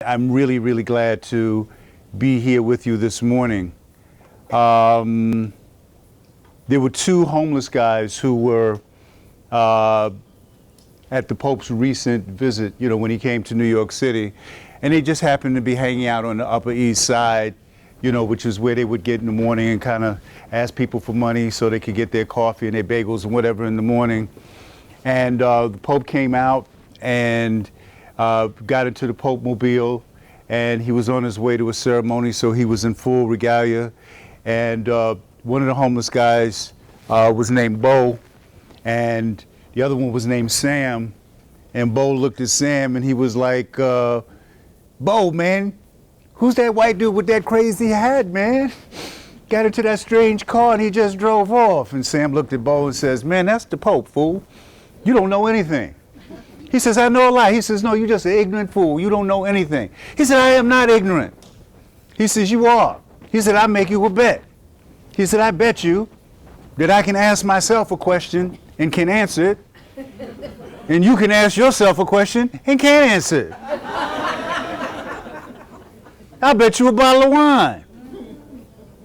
I'm really, really glad to be here with you this morning. There were two homeless guys who were at the Pope's recent visit, when he came to New York City, and they just happened to be hanging out on the Upper East Side, which is where they would get in the morning and kind of ask people for money so they could get their coffee and their bagels and whatever in the morning. And the Pope came out and got into the Pope mobile, and he was on his way to a ceremony, so he was in full regalia. And one of the homeless guys was named Bo, and the other one was named Sam. And Bo looked at Sam and he was like, Bo, man, who's that white dude with that crazy hat, man? Got into that strange car and he just drove off. And Sam looked at Bo and says, man, that's the Pope, fool. You don't know anything. He says, I know a lot. He says, no, you're just an ignorant fool. You don't know anything. He said, I am not ignorant. He says, you are. He said, I make you a bet. He said, I bet you that I can ask myself a question and can answer it, and you can ask yourself a question and can't answer it. I bet you a bottle of wine.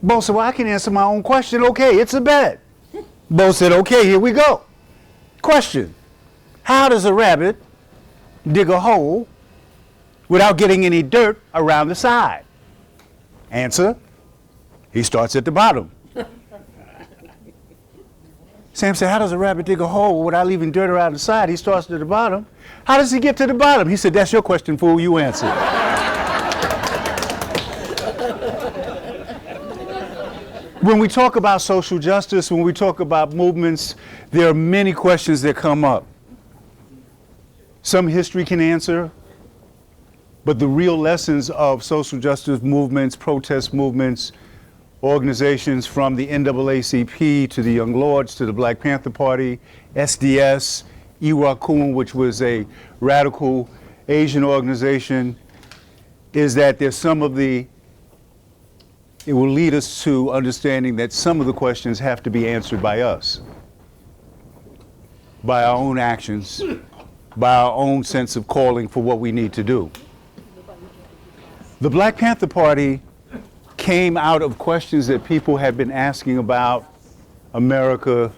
Bo said, well, I can answer my own question. Okay, it's a bet. Bo said, okay, here we go. Question. How does a rabbit dig a hole without getting any dirt around the side? Answer, he starts at the bottom. Sam said, how does a rabbit dig a hole without leaving dirt around the side? He starts at the bottom. How does he get to the bottom? He said, that's your question, fool, you answer. When we talk about social justice, when we talk about movements, there are many questions that come up. Some history can answer, but the real lessons of social justice movements, protest movements, organizations from the NAACP to the Young Lords to the Black Panther Party, SDS, Iwakun, which was a radical Asian organization, is that there's it will lead us to understanding that some of the questions have to be answered by us, by our own actions, by our own sense of calling for what we need to do. The Black Panther Party came out of questions that people had been asking about America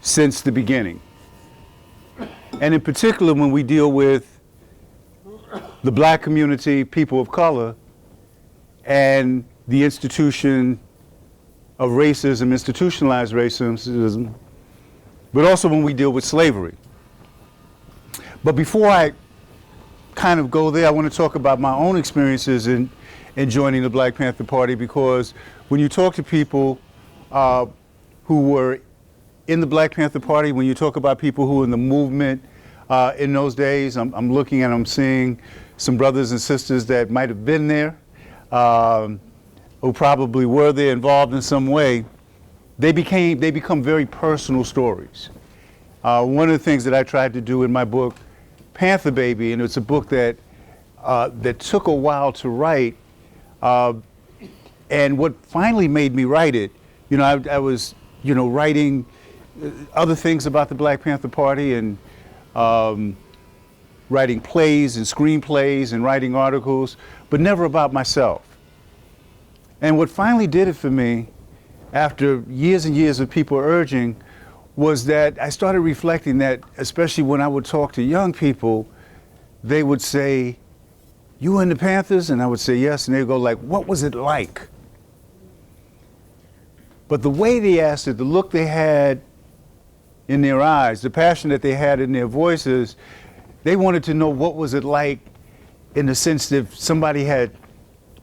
since the beginning. And in particular, when we deal with the black community, people of color, and the institution of racism, institutionalized racism, but also when we deal with slavery. But before I kind of go there, I want to talk about my own experiences in joining the Black Panther Party, because when you talk to people who were in the Black Panther Party, when you talk about people who were in the movement in those days, I'm looking and I'm seeing some brothers and sisters that might have been there, who probably were there involved in some way. They become very personal stories. One of the things that I tried to do in my book, Panther Baby, and it's a book that took a while to write, and what finally made me write it, I was, writing other things about the Black Panther Party, and writing plays and screenplays and writing articles, but never about myself. And what finally did it for me, after years and years of people urging, was that I started reflecting that, especially when I would talk to young people, they would say, you were in the Panthers? And I would say yes, and they'd go like, what was it like? But the way they asked it, the look they had in their eyes, the passion that they had in their voices, they wanted to know what was it like in the sense that if somebody had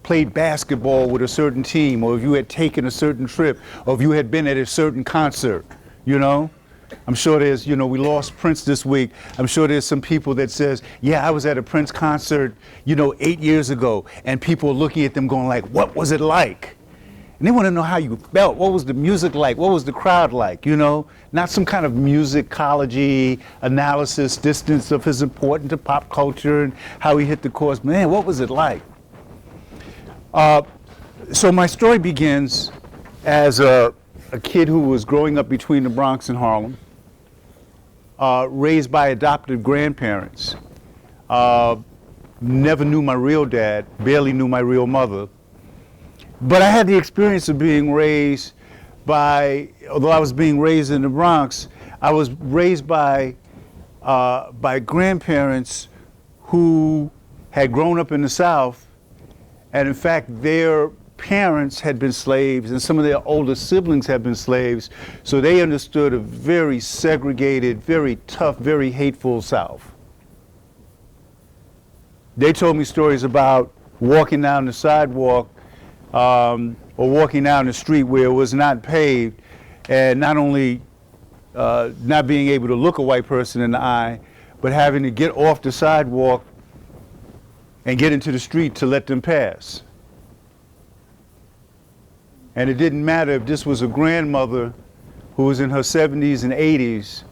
played basketball with a certain team, or if you had taken a certain trip, or if you had been at a certain concert, I'm sure there's, we lost Prince this week. I'm sure there's some people that says, yeah, I was at a Prince concert, 8 years ago, and people are looking at them going like, what was it like? And they want to know how you felt. What was the music like? What was the crowd like? Not some kind of musicology analysis, distance of his importance to pop culture and how he hit the chorus. Man, what was it like? So my story begins as a kid who was growing up between the Bronx and Harlem, raised by adoptive grandparents, never knew my real dad, barely knew my real mother. But I had the experience of being raised by, although I was being raised in the Bronx, I was raised by grandparents who had grown up in the South, and in fact their parents had been slaves and some of their older siblings had been slaves, so they understood a very segregated, very tough, very hateful South. They told me stories about walking down the sidewalk or walking down the street where it was not paved, and not only not being able to look a white person in the eye, but having to get off the sidewalk and get into the street to let them pass. And it didn't matter if this was a grandmother who was in her 70s and 80s,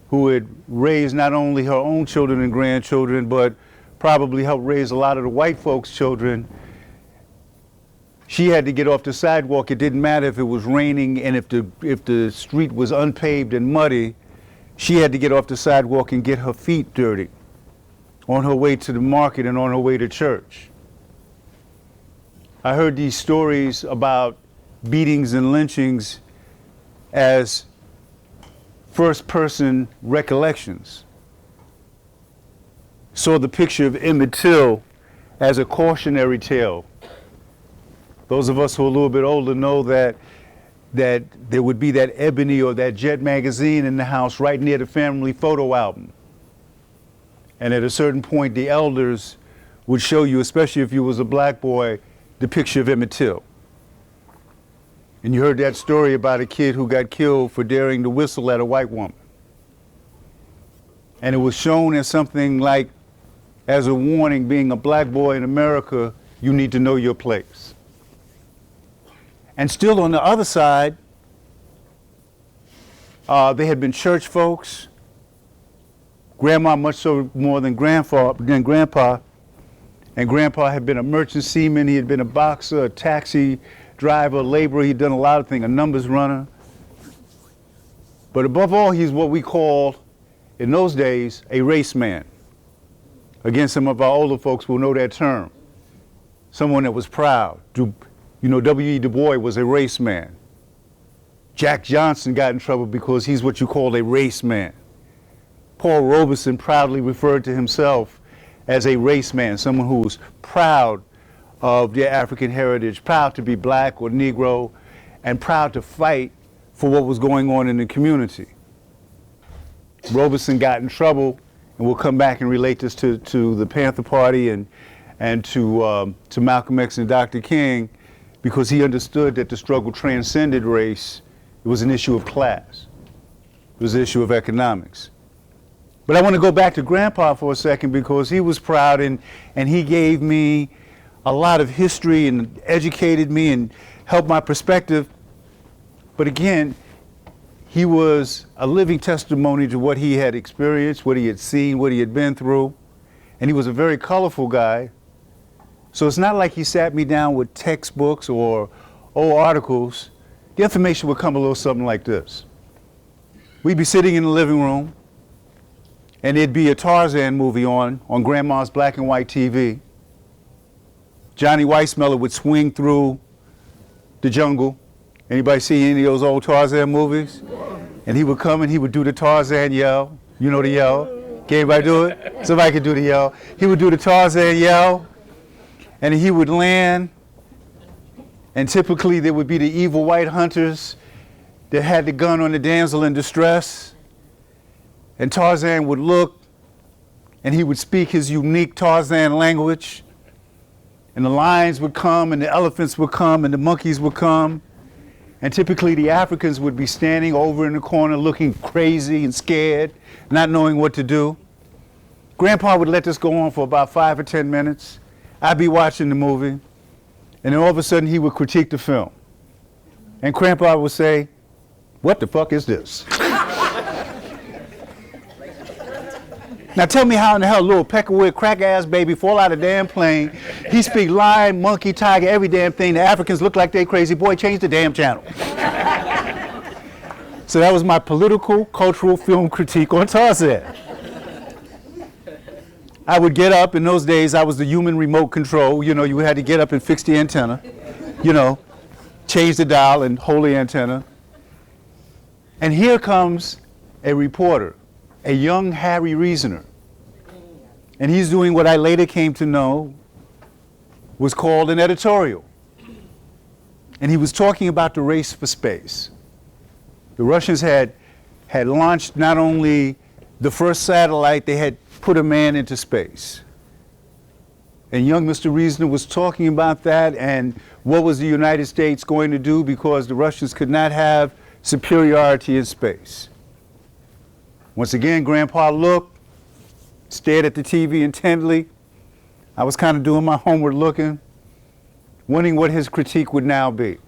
who had raised not only her own children and grandchildren, but probably helped raise a lot of the white folks' children. She had to get off the sidewalk. It didn't matter if it was raining and if the street was unpaved and muddy. She had to get off the sidewalk and get her feet dirty on her way to the market and on her way to church. I heard these stories about beatings and lynchings as first-person recollections. Saw the picture of Emmett Till as a cautionary tale. Those of us who are a little bit older know that there would be that Ebony or that Jet magazine in the house right near the family photo album. And at a certain point, the elders would show you, especially if you was a black boy, the picture of Emmett Till. And you heard that story about a kid who got killed for daring to whistle at a white woman. And it was shown as something like, as a warning, being a black boy in America, you need to know your place. And still on the other side, they had been church folks, grandma much so more than grandpa, and grandpa had been a merchant seaman, he had been a boxer, a taxi driver, laborer, he'd done a lot of things, a numbers runner. But above all, he's what we called, in those days, a race man. Again, some of our older folks will know that term. Someone that was proud. You know, W.E. Du Bois was a race man. Jack Johnson got in trouble because he's what you call a race man. Paul Robeson proudly referred to himself as a race man, someone who was proud of their African heritage, proud to be black or Negro, and proud to fight for what was going on in the community. Robeson got in trouble, and we'll come back and relate this to the Panther Party and to Malcolm X and Dr. King, because he understood that the struggle transcended race. It was an issue of class. It was an issue of economics. But I want to go back to Grandpa for a second, because he was proud and he gave me a lot of history and educated me and helped my perspective. But again, he was a living testimony to what he had experienced, what he had seen, what he had been through. And he was a very colorful guy. So it's not like he sat me down with textbooks or old articles. The information would come a little something like this. We'd be sitting in the living room, and there'd be a Tarzan movie on Grandma's black and white TV. Johnny Weissmuller would swing through the jungle. Anybody see any of those old Tarzan movies? And he would come and he would do the Tarzan yell. You know the yell? Can anybody do it? Somebody could do the yell. He would do the Tarzan yell, and he would land, and typically there would be the evil white hunters that had the gun on the damsel in distress. And Tarzan would look, and he would speak his unique Tarzan language. And the lions would come, and the elephants would come, and the monkeys would come. And typically the Africans would be standing over in the corner looking crazy and scared, not knowing what to do. Grandpa would let this go on for about 5 or 10 minutes. I'd be watching the movie, and then all of a sudden he would critique the film. And Grandpa would say, "What the fuck is this?" Now tell me how in the hell little peckerwood crack-ass baby fall out of damn plane. He speak lion, monkey, tiger, every damn thing. The Africans look like they crazy. Boy, change the damn channel. So that was my political, cultural film critique on Tarzan. I would get up. In those days, I was the human remote control. You know, you had to get up and fix the antenna, you know, change the dial and hold the antenna. And here comes a reporter, a young Harry Reasoner. And he's doing what I later came to know was called an editorial. And he was talking about the race for space. The Russians had launched not only the first satellite, they had put a man into space. And young Mr. Reasoner was talking about that and what was the United States going to do because the Russians could not have superiority in space. Once again, Grandpa looked, stared at the TV intently. I was kind of doing my homework looking, wondering what his critique would now be.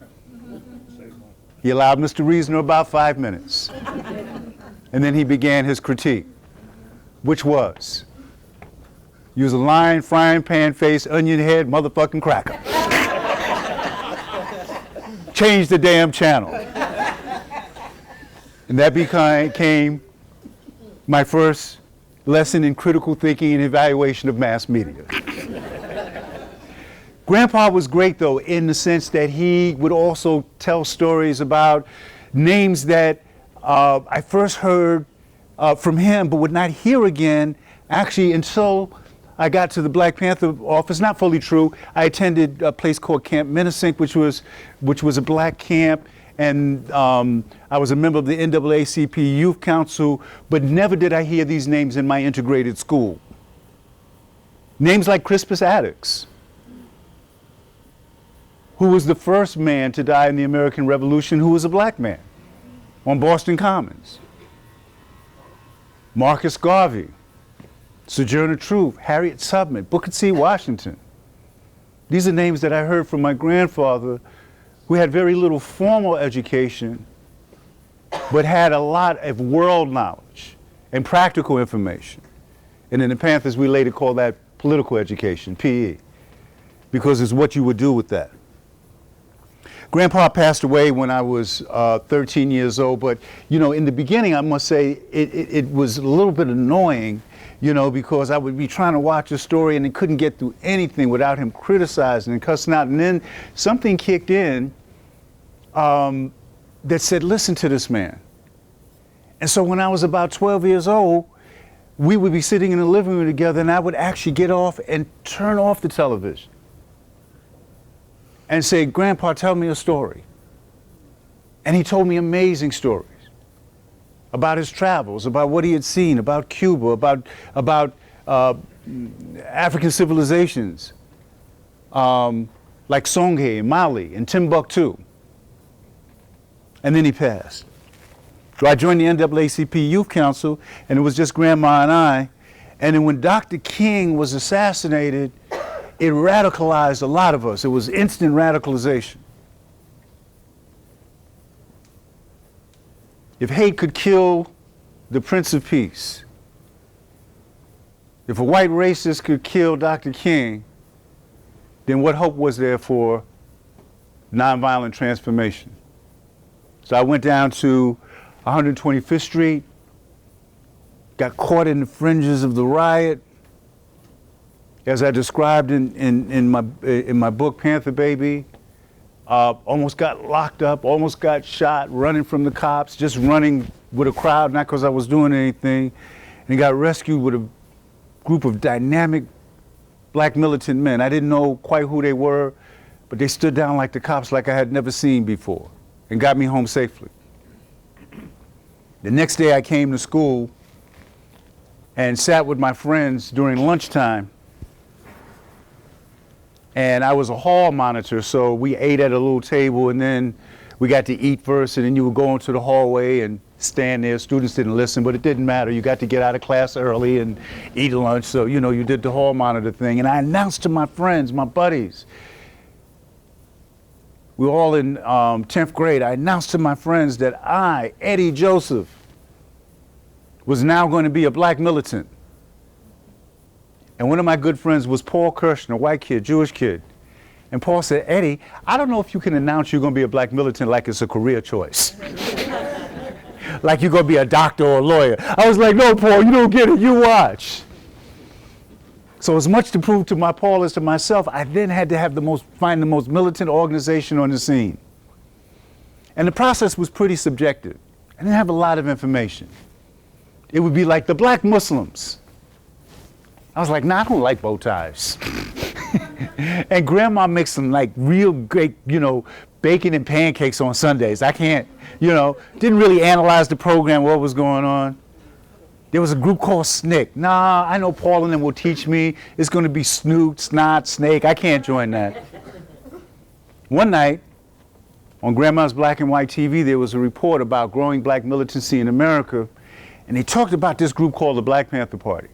He allowed Mr. Reasoner about 5 minutes. And then he began his critique, which was, you was a lying, frying pan face, onion head, motherfucking cracker. Change the damn channel. And that became my first lesson in critical thinking and evaluation of mass media. Grandpa was great, though, in the sense that he would also tell stories about names that I first heard from him but would not hear again, actually, until I got to the Black Panther office. Not fully true. I attended a place called Camp Minnesink, which was a black camp, and I was a member of the NAACP Youth Council, but never did I hear these names in my integrated school. Names like Crispus Attucks, who was the first man to die in the American Revolution who was a black man on Boston Commons. Marcus Garvey, Sojourner Truth, Harriet Tubman, Booker T. Washington. These are names that I heard from my grandfather, who had very little formal education, but had a lot of world knowledge and practical information. And in the Panthers, we later call that political education, PE, because it's what you would do with that. Grandpa passed away when I was 13 years old, but you know, in the beginning, I must say, it was a little bit annoying, you know, because I would be trying to watch a story and I couldn't get through anything without him criticizing and cussing out. And then something kicked in that said, listen to this man. And so when I was about 12 years old, we would be sitting in the living room together and I would actually get off and turn off the television and say, Grandpa, tell me a story. And he told me amazing stories about his travels, about what he had seen, about Cuba, about African civilizations, like Songhay in Mali and Timbuktu. And then he passed. So I joined the NAACP Youth Council, and it was just Grandma and I. And then when Dr. King was assassinated, it radicalized a lot of us. It was instant radicalization. If hate could kill the Prince of Peace, if a white racist could kill Dr. King, then what hope was there for nonviolent transformation? So I went down to 125th Street, got caught in the fringes of the riot, as I described in my book, Panther Baby. Almost got locked up, almost got shot, running from the cops, just running with a crowd, not because I was doing anything, and got rescued with a group of dynamic black militant men. I didn't know quite who they were, but they stood down like the cops like I had never seen before and got me home safely. The next day I came to school and sat with my friends during lunchtime. And I was a hall monitor, so we ate at a little table and then we got to eat first and then you would go into the hallway and stand there. Students didn't listen, but it didn't matter. You got to get out of class early and eat lunch, so you know, you did the hall monitor thing. And I announced to my friends, my buddies, we were all in 10th grade. I announced to my friends that I, Eddie Joseph, was now going to be a black militant. And one of my good friends was Paul Kirshner, a white kid, Jewish kid. And Paul said, Eddie, I don't know if you can announce you're going to be a black militant like it's a career choice. Like you're going to be a doctor or a lawyer. I was like, no, Paul, you don't get it, you watch. So as much to prove to my Paul as to myself, I then had to have find the most militant organization on the scene. And the process was pretty subjective. I didn't have a lot of information. It would be like the black Muslims. I was like, nah, I don't like bow ties. And grandma makes some like real great, bacon and pancakes on Sundays. I can't, didn't really analyze the program, what was going on. There was a group called SNCC. Nah, I know Paul and them will teach me. It's going to be Snoot, Snot, Snake. I can't join that. One night, on Grandma's Black and White TV, there was a report about growing black militancy in America, and they talked about this group called the Black Panther Party.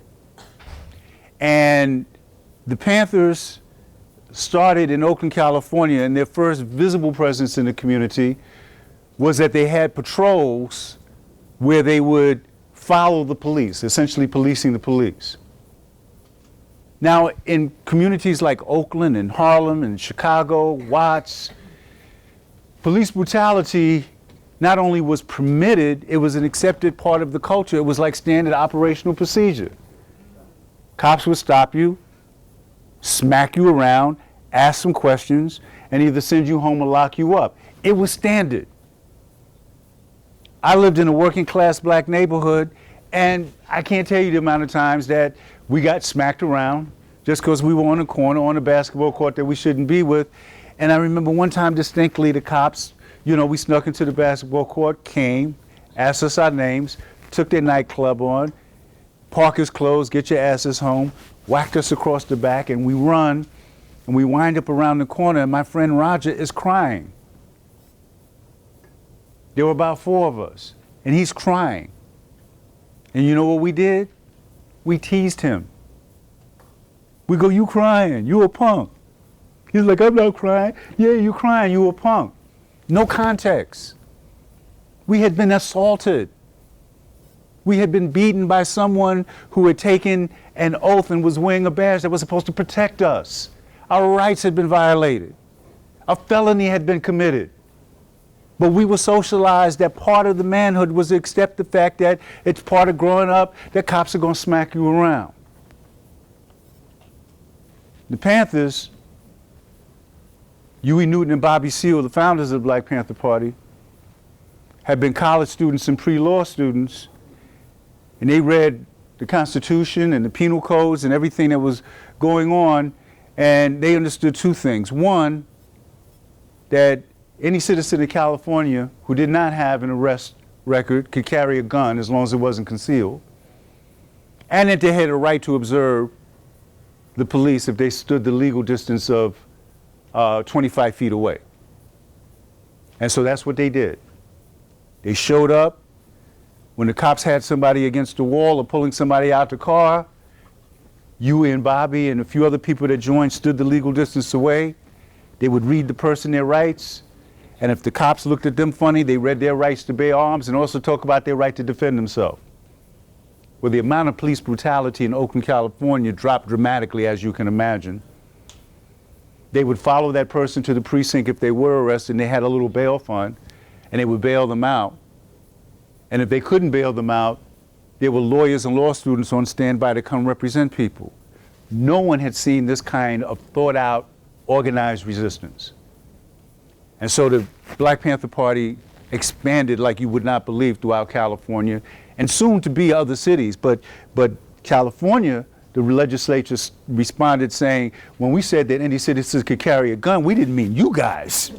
And the Panthers started in Oakland, California, and their first visible presence in the community was that they had patrols where they would follow the police, essentially policing the police. Now, in communities like Oakland and Harlem and Chicago, Watts, police brutality not only was permitted, it was an accepted part of the culture. It was like standard operational procedure. Cops would stop you, smack you around, ask some questions, and either send you home or lock you up. It was standard. I lived in a working class black neighborhood, and I can't tell you the amount of times that we got smacked around just because we were on a corner on a basketball court that we shouldn't be with. And I remember one time distinctly the cops, we snuck into the basketball court, came, asked us our names, took their nightclub on, park is closed, get your asses home, whacked us across the back, and we run, and we wind up around the corner, and my friend Roger is crying. There were about 4 of us, and he's crying. And you know what we did? We teased him. We go, you crying, you a punk. He's like, I'm not crying. Yeah, you crying, you a punk. No context. We had been assaulted. We had been beaten by someone who had taken an oath and was wearing a badge that was supposed to protect us. Our rights had been violated. A felony had been committed. But we were socialized that part of the manhood was to accept the fact that it's part of growing up that cops are going to smack you around. The Panthers, Huey Newton and Bobby Seale, the founders of the Black Panther Party, had been college students and pre-law students, and they read the Constitution and the penal codes and everything that was going on, and they understood 2 things. One, that any citizen of California who did not have an arrest record could carry a gun as long as it wasn't concealed, and that they had a right to observe the police if they stood the legal distance of 25 feet away. And so that's what they did. They showed up. When the cops had somebody against the wall or pulling somebody out the car, Huey and Bobby and a few other people that joined stood the legal distance away. They would read the person their rights, and if the cops looked at them funny, they read their rights to bear arms and also talk about their right to defend themselves. Well, the amount of police brutality in Oakland, California dropped dramatically, as you can imagine. They would follow that person to the precinct if they were arrested, and they had a little bail fund, and they would bail them out. And if they couldn't bail them out, there were lawyers and law students on standby to come represent people. No one had seen this kind of thought out, organized resistance. And so the Black Panther Party expanded like you would not believe throughout California, and soon to be other cities. But California, the legislature responded saying, when we said that any citizens could carry a gun, we didn't mean you guys.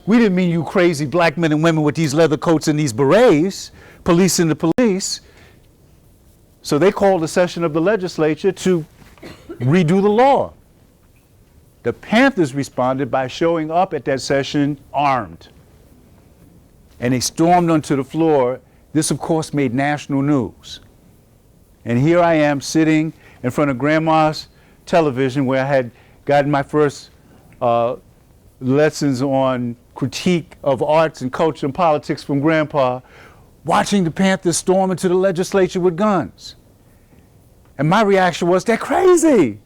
We didn't mean you crazy black men and women with these leather coats and these berets, policing the police. So they called a session of the legislature to redo the law. The Panthers responded by showing up at that session armed. And they stormed onto the floor. This, of course, made national news. And here I am sitting in front of Grandma's television, where I had gotten my first lessons on critique of arts and culture and politics from Grandpa, watching the Panthers storm into the legislature with guns. And my reaction was, they're crazy.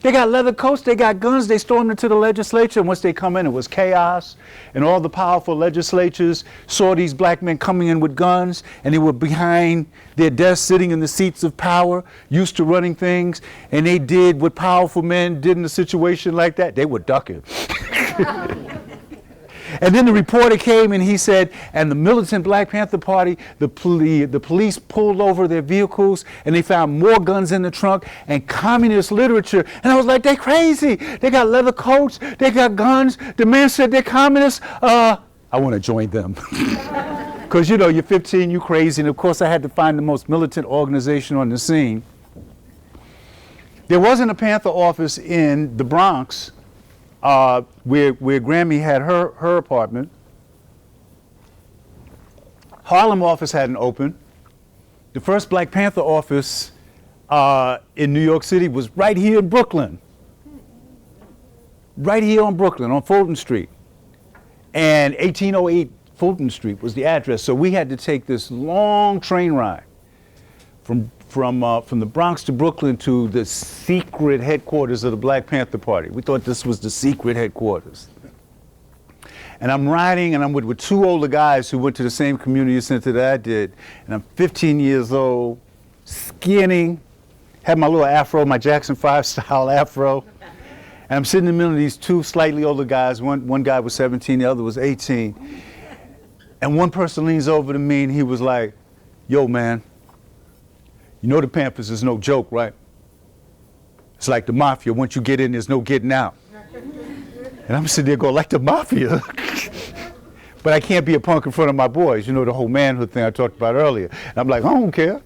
They got leather coats, they got guns, they stormed into the legislature, and once they come in, it was chaos, and all the powerful legislatures saw these black men coming in with guns, and they were behind their desks, sitting in the seats of power, used to running things, and they did what powerful men did in a situation like that. They were ducking. And then the reporter came and he said, and the militant Black Panther Party, the police pulled over their vehicles and they found more guns in the trunk and communist literature. And I was like, they crazy. They got leather coats, they got guns. The man said they're communists. I want to join them. Because, you know, you're 15, you crazy. And of course I had to find the most militant organization on the scene. There wasn't a Panther office in the Bronx where Grammy had her apartment. Harlem office hadn't opened. The first Black Panther office in New York City was right here in Brooklyn. Right here on Brooklyn, on Fulton Street. And 1808 Fulton Street was the address. So we had to take this long train ride from the Bronx to Brooklyn to the secret headquarters of the Black Panther Party. We thought this was the secret headquarters. And I'm riding, and I'm with two older guys who went to the same community center that I did. And I'm 15 years old, skinny, had my little afro, my Jackson 5 style afro. And I'm sitting in the middle of these two slightly older guys. One guy was 17, the other was 18. And one person leans over to me and he was like, yo, man, you know the Panthers is no joke, right? It's like the mafia. Once you get in, there's no getting out. And I'm sitting there going, like the mafia? But I can't be a punk in front of my boys. You know, the whole manhood thing I talked about earlier. And I'm like, I don't care.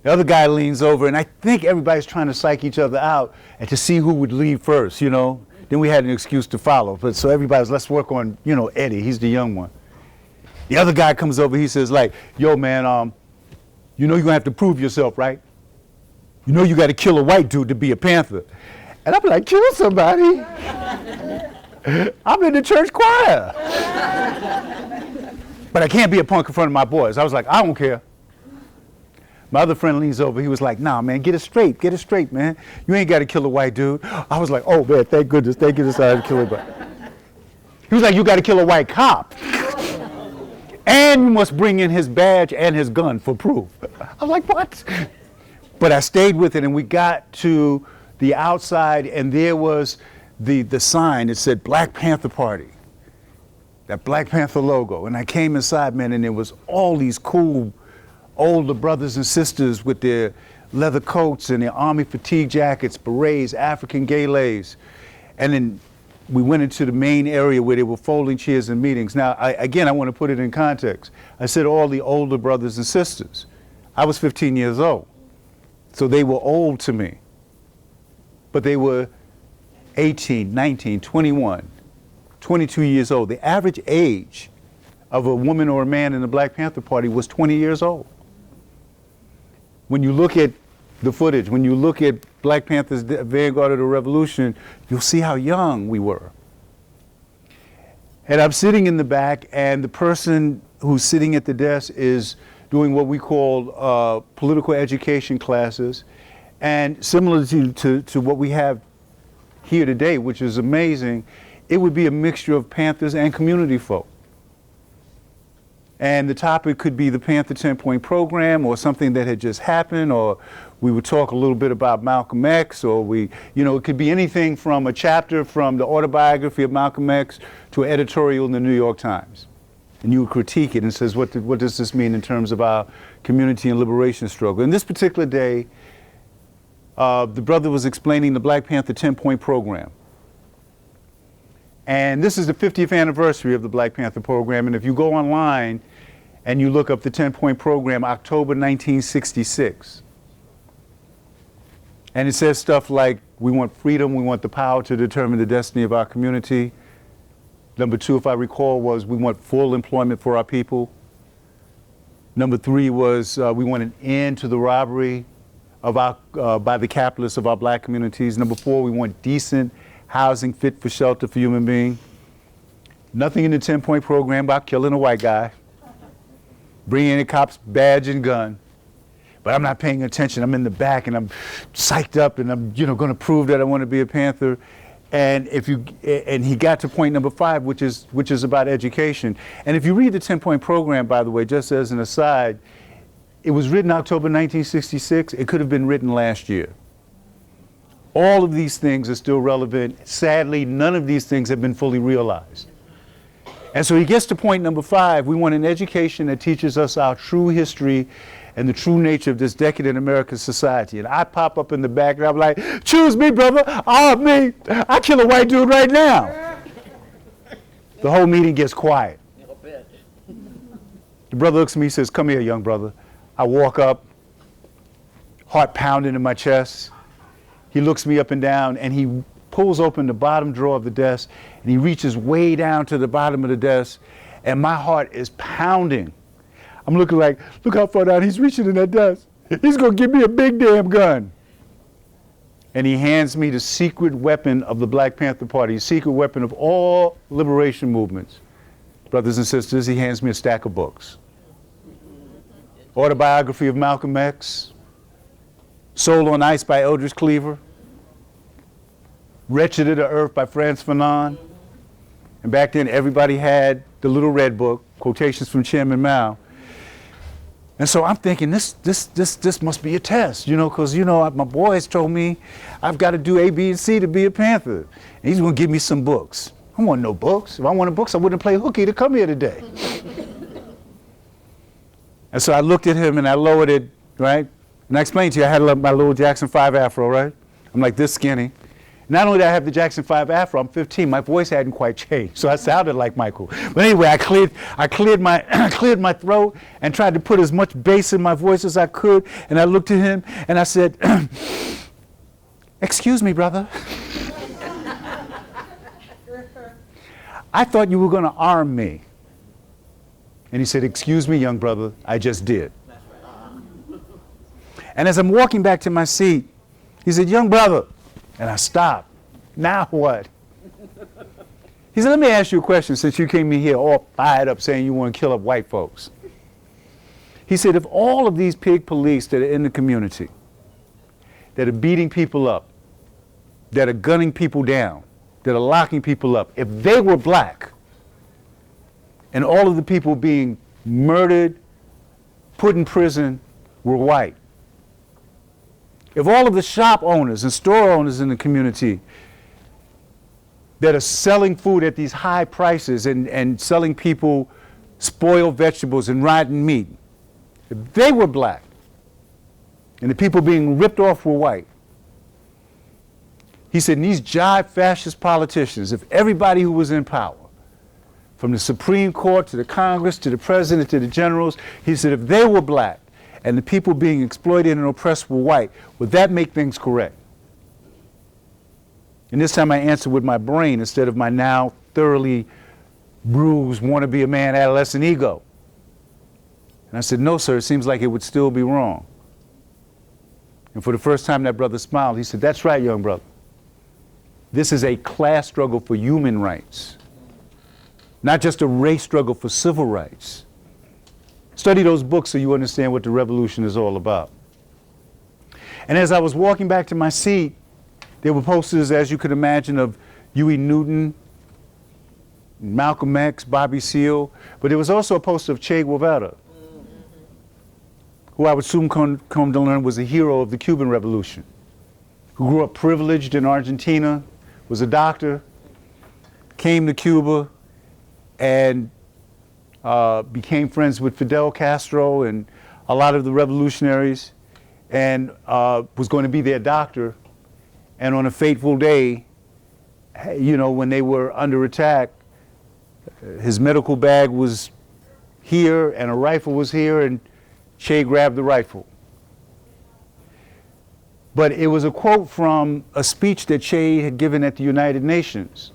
The other guy leans over, and I think everybody's trying to psych each other out and to see who would leave first, you know? Then we had an excuse to follow. But so everybody's, let's work on, you know, Eddie. He's the young one. The other guy comes over, he says like, yo man, you know you're gonna have to prove yourself, right? You know you gotta kill a white dude to be a Panther. And I'm like, kill somebody? I'm in the church choir. But I can't be a punk in front of my boys. I was like, I don't care. My other friend leans over, he was like, nah man, get it straight, man. You ain't gotta kill a white dude. I was like, oh man, thank goodness I had to kill a white. He was like, you gotta kill a white cop. And you must bring in his badge and his gun for proof. I was like, what? But I stayed with it, and we got to the outside, and there was the sign that said Black Panther Party, that Black Panther logo. And I came inside, man, and there was all these cool older brothers and sisters with their leather coats and their army fatigue jackets, berets, African galas. And then we went into the main area where they were folding chairs and meetings. Now, I want to put it in context. I said all the older brothers and sisters. I was 15 years old, so they were old to me. But they were 18, 19, 21, 22 years old. The average age of a woman or a man in the Black Panther Party was 20 years old. When you look at the footage, when you look at Black Panther's Vanguard of the Revolution, you'll see how young we were. And I'm sitting in the back, and the person who's sitting at the desk is doing what we call political education classes. And similar to what we have here today, which is amazing, it would be a mixture of Panthers and community folk. And the topic could be the Panther 10-point program, or something that had just happened, or we would talk a little bit about Malcolm X, or it could be anything from a chapter from the autobiography of Malcolm X to an editorial in the New York Times. And you would critique it and says, what does this mean in terms of our community and liberation struggle? And this particular day, the brother was explaining the Black Panther 10-point program. And this is the 50th anniversary of the Black Panther program. And if you go online and you look up the 10-point program, October 1966, and it says stuff like, we want freedom, we want the power to determine the destiny of our community. Number 2, if I recall, was we want full employment for our people. Number 3 was we want an end to the robbery of by the capitalists of our black communities. Number 4, we want decent housing fit for shelter for human beings. Nothing in the 10-point program about killing a white guy, bringing in a cop's badge and gun. but I'm not paying attention. I'm in the back and I'm psyched up and I'm, going to prove that I want to be a Panther. And and he got to point number 5, which is about education. And if you read the 10-point program, by the way, just as an aside, it was written October 1966. It could have been written last year. All of these things are still relevant. Sadly, none of these things have been fully realized. And so he gets to point number 5. We want an education that teaches us our true history and the true nature of this decadent American society. And I pop up in the back and I'm like, choose me, brother. Oh, me. I kill a white dude right now. The whole meeting gets quiet. The brother looks at me and says, come here, young brother. I walk up, heart pounding in my chest. He looks me up and down and he pulls open the bottom drawer of the desk and he reaches way down to the bottom of the desk and my heart is pounding. I'm looking like, look how far down he's reaching in that desk. He's gonna give me a big damn gun. And he hands me the secret weapon of the Black Panther Party, the secret weapon of all liberation movements. Brothers and sisters, he hands me a stack of books. Autobiography of Malcolm X, Soul on Ice by Eldridge Cleaver, Wretched of the Earth by Frantz Fanon. And back then everybody had the little red book, quotations from Chairman Mao. And so I'm thinking this must be a test, because my boys told me I've got to do A, B, and C to be a Panther. And he's gonna give me some books. I want no books. If I wanted books, I wouldn't play hooky to come here today. And so I looked at him and I lowered it, right? And I explained to you I had my little Jackson 5 afro, right? I'm like this skinny. Not only did I have the Jackson 5 afro, I'm 15, my voice hadn't quite changed, so I sounded like Michael. But anyway, I cleared my throat and tried to put as much bass in my voice as I could, and I looked at him and I said, excuse me, brother. I thought you were going to arm me. And he said, excuse me, young brother, I just did. And as I'm walking back to my seat, he said, young brother. And I stopped. Now what? He said, let me ask you a question since you came in here all fired up saying you want to kill up white folks. He said, if all of these pig police that are in the community, that are beating people up, that are gunning people down, that are locking people up, if they were black, and all of the people being murdered, put in prison, were white, if all of the shop owners and store owners in the community that are selling food at these high prices and selling people spoiled vegetables and rotten meat, if they were black and the people being ripped off were white, he said, and these jive fascist politicians, if everybody who was in power, from the Supreme Court to the Congress to the president to the generals, he said, if they were black, and the people being exploited and oppressed were white, would that make things correct? And this time I answered with my brain instead of my now thoroughly bruised, want to be a man adolescent ego. And I said, no, sir, it seems like it would still be wrong. And for the first time that brother smiled. He said, that's right, young brother. This is a class struggle for human rights, not just a race struggle for civil rights. Study those books so you understand what the revolution is all about. And as I was walking back to my seat, there were posters, as you could imagine, of Huey Newton, Malcolm X, Bobby Seale, but there was also a poster of Che Guevara, who I would soon come to learn was a hero of the Cuban Revolution, who grew up privileged in Argentina, was a doctor, came to Cuba, and became friends with Fidel Castro and a lot of the revolutionaries, and was going to be their doctor. And on a fateful day, when they were under attack, his medical bag was here and a rifle was here, and Che grabbed the rifle. But it was a quote from a speech that Che had given at the United Nations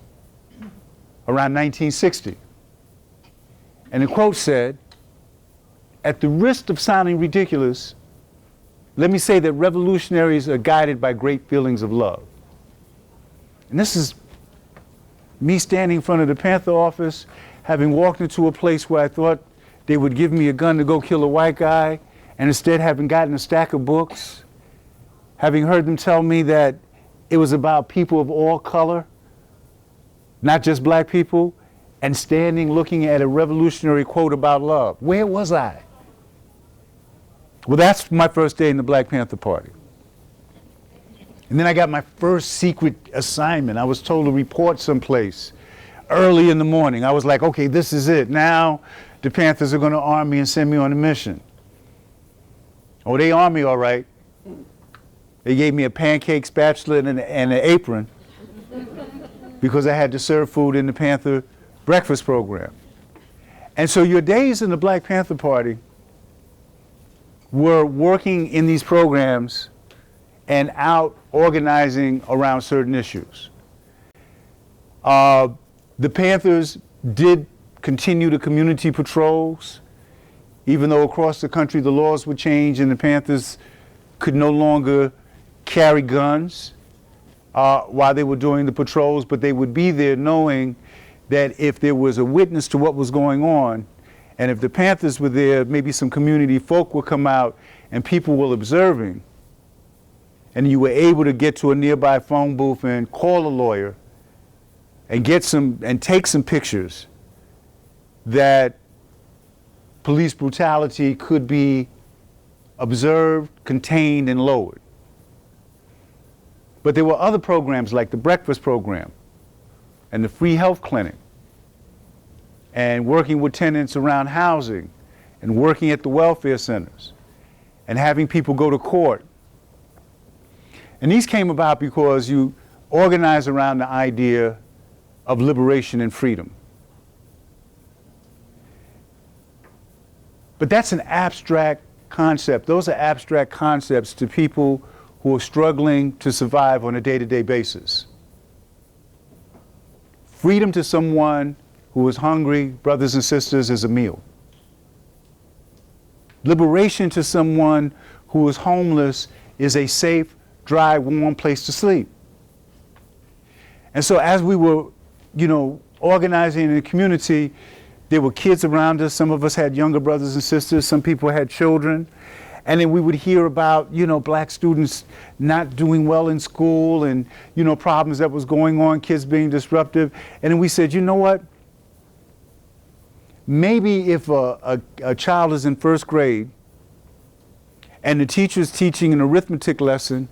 around 1960. And the quote said, at the risk of sounding ridiculous, let me say that revolutionaries are guided by great feelings of love. And this is me standing in front of the Panther office, having walked into a place where I thought they would give me a gun to go kill a white guy, and instead having gotten a stack of books, having heard them tell me that it was about people of all color, not just black people, and standing looking at a revolutionary quote about love. Where was I? Well, that's my first day in the Black Panther Party. And then I got my first secret assignment. I was told to report someplace early in the morning. I was like, okay, this is it. Now the Panthers are going to arm me and send me on a mission. Oh, they armed me all right. They gave me a pancake spatula and an apron because I had to serve food in the Panther breakfast program. And so your days in the Black Panther Party were working in these programs and out organizing around certain issues. The Panthers did continue the community patrols, even though across the country the laws would change and the Panthers could no longer carry guns while they were doing the patrols, but they would be there knowing that if there was a witness to what was going on, and if the Panthers were there, maybe some community folk would come out and people were observing, and you were able to get to a nearby phone booth and call a lawyer and get some and take some pictures, that police brutality could be observed, contained, and lowered. But there were other programs like the breakfast program and the free health clinic, and working with tenants around housing, and working at the welfare centers, and having people go to court. And these came about because you organize around the idea of liberation and freedom. But that's an abstract concept. Those are abstract concepts to people who are struggling to survive on a day-to-day basis. Freedom to someone who is hungry, brothers and sisters, is a meal. Liberation to someone who is homeless is a safe, dry, warm place to sleep. And so as we were, organizing in the community, there were kids around us. Some of us had younger brothers and sisters. Some people had children. And then we would hear about, black students not doing well in school and, problems that was going on, kids being disruptive. And then we said, you know what? Maybe if a child is in first grade and the teacher's teaching an arithmetic lesson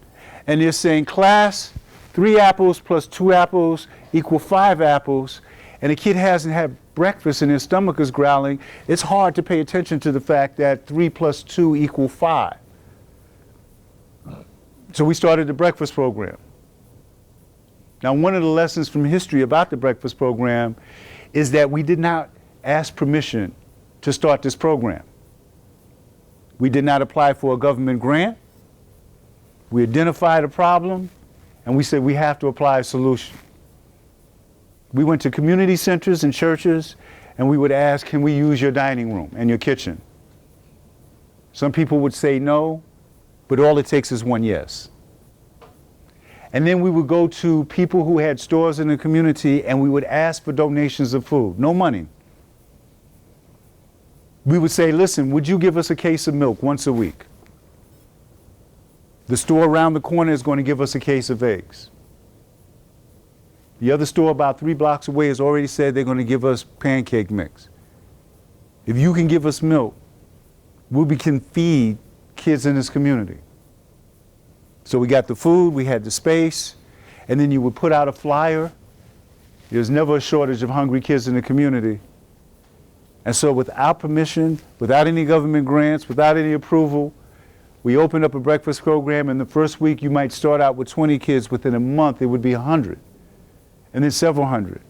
and they're saying, class, 3 apples plus 2 apples equal 5 apples, and the kid hasn't had breakfast and his stomach is growling, it's hard to pay attention to the fact that 3 plus 2 equal 5. So we started the breakfast program. Now, one of the lessons from history about the breakfast program is that we did not ask permission to start this program. We did not apply for a government grant. We identified a problem, and we said we have to apply a solution. We went to community centers and churches, and we would ask, can we use your dining room and your kitchen? Some people would say no, but all it takes is one yes. And then we would go to people who had stores in the community, and we would ask for donations of food, no money. We would say, listen, would you give us a case of milk once a week? The store around the corner is going to give us a case of eggs. The other store about 3 blocks away has already said they're going to give us pancake mix. If you can give us milk, we can feed kids in this community. So we got the food, we had the space, and then you would put out a flyer. There's never a shortage of hungry kids in the community. And so without permission, without any government grants, without any approval, we opened up a breakfast program, and the first week you might start out with 20 kids. Within a month it would be 100, and then several hundred.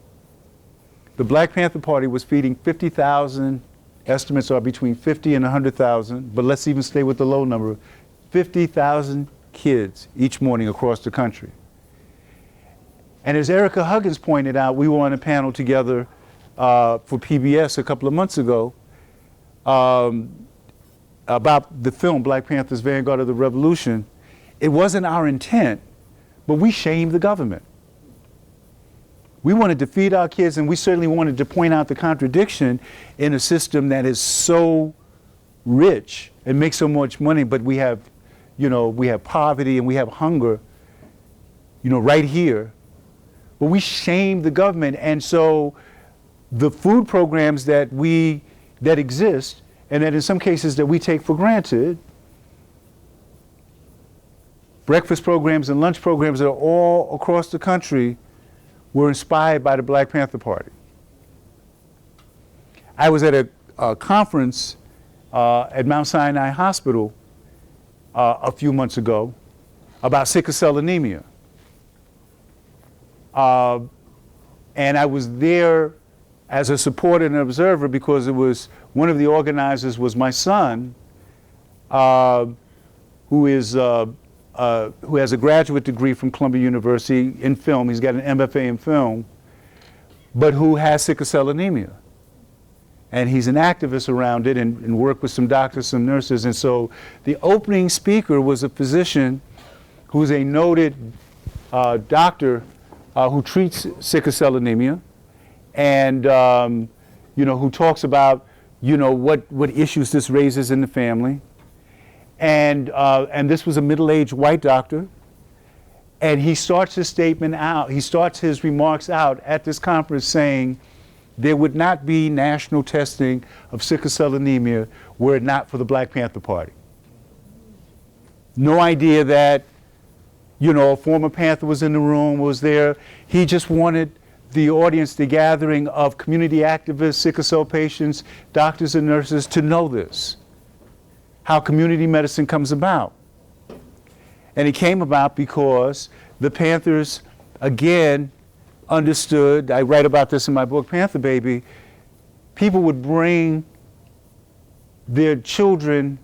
The Black Panther Party was feeding 50,000, estimates are between 50 and 100,000, but let's even stay with the low number, 50,000 kids each morning across the country. And as Erica Huggins pointed out, we were on a panel together for PBS a couple of months ago about the film Black Panther's Vanguard of the Revolution. It wasn't our intent, but we shamed the government. We wanted to feed our kids, and we certainly wanted to point out the contradiction in a system that is so rich and make so much money, but we have, we have poverty and we have hunger, right here. But we shame the government. And so the food programs that exist, and that in some cases that we take for granted, breakfast programs and lunch programs that are all across the country, were inspired by the Black Panther Party. I was at a conference at Mount Sinai Hospital a few months ago about sickle cell anemia. And I was there as a supporter and observer because one of the organizers was my son, who has a graduate degree from Columbia University in film. He's got an MFA in film, but who has sickle cell anemia. And he's an activist around it and worked with some doctors, some nurses. And so the opening speaker was a physician who's a noted doctor who treats sickle cell anemia and, who talks about, what issues this raises in the family. And this was a middle-aged white doctor. And he starts his remarks out at this conference saying, there would not be national testing of sickle cell anemia were it not for the Black Panther Party. No idea that, a former Panther was in the room, was there. He just wanted the audience, the gathering of community activists, sickle cell patients, doctors and nurses to know this, how community medicine comes about. And it came about because the Panthers, again, understood, I write about this in my book, Panther Baby, people would bring their children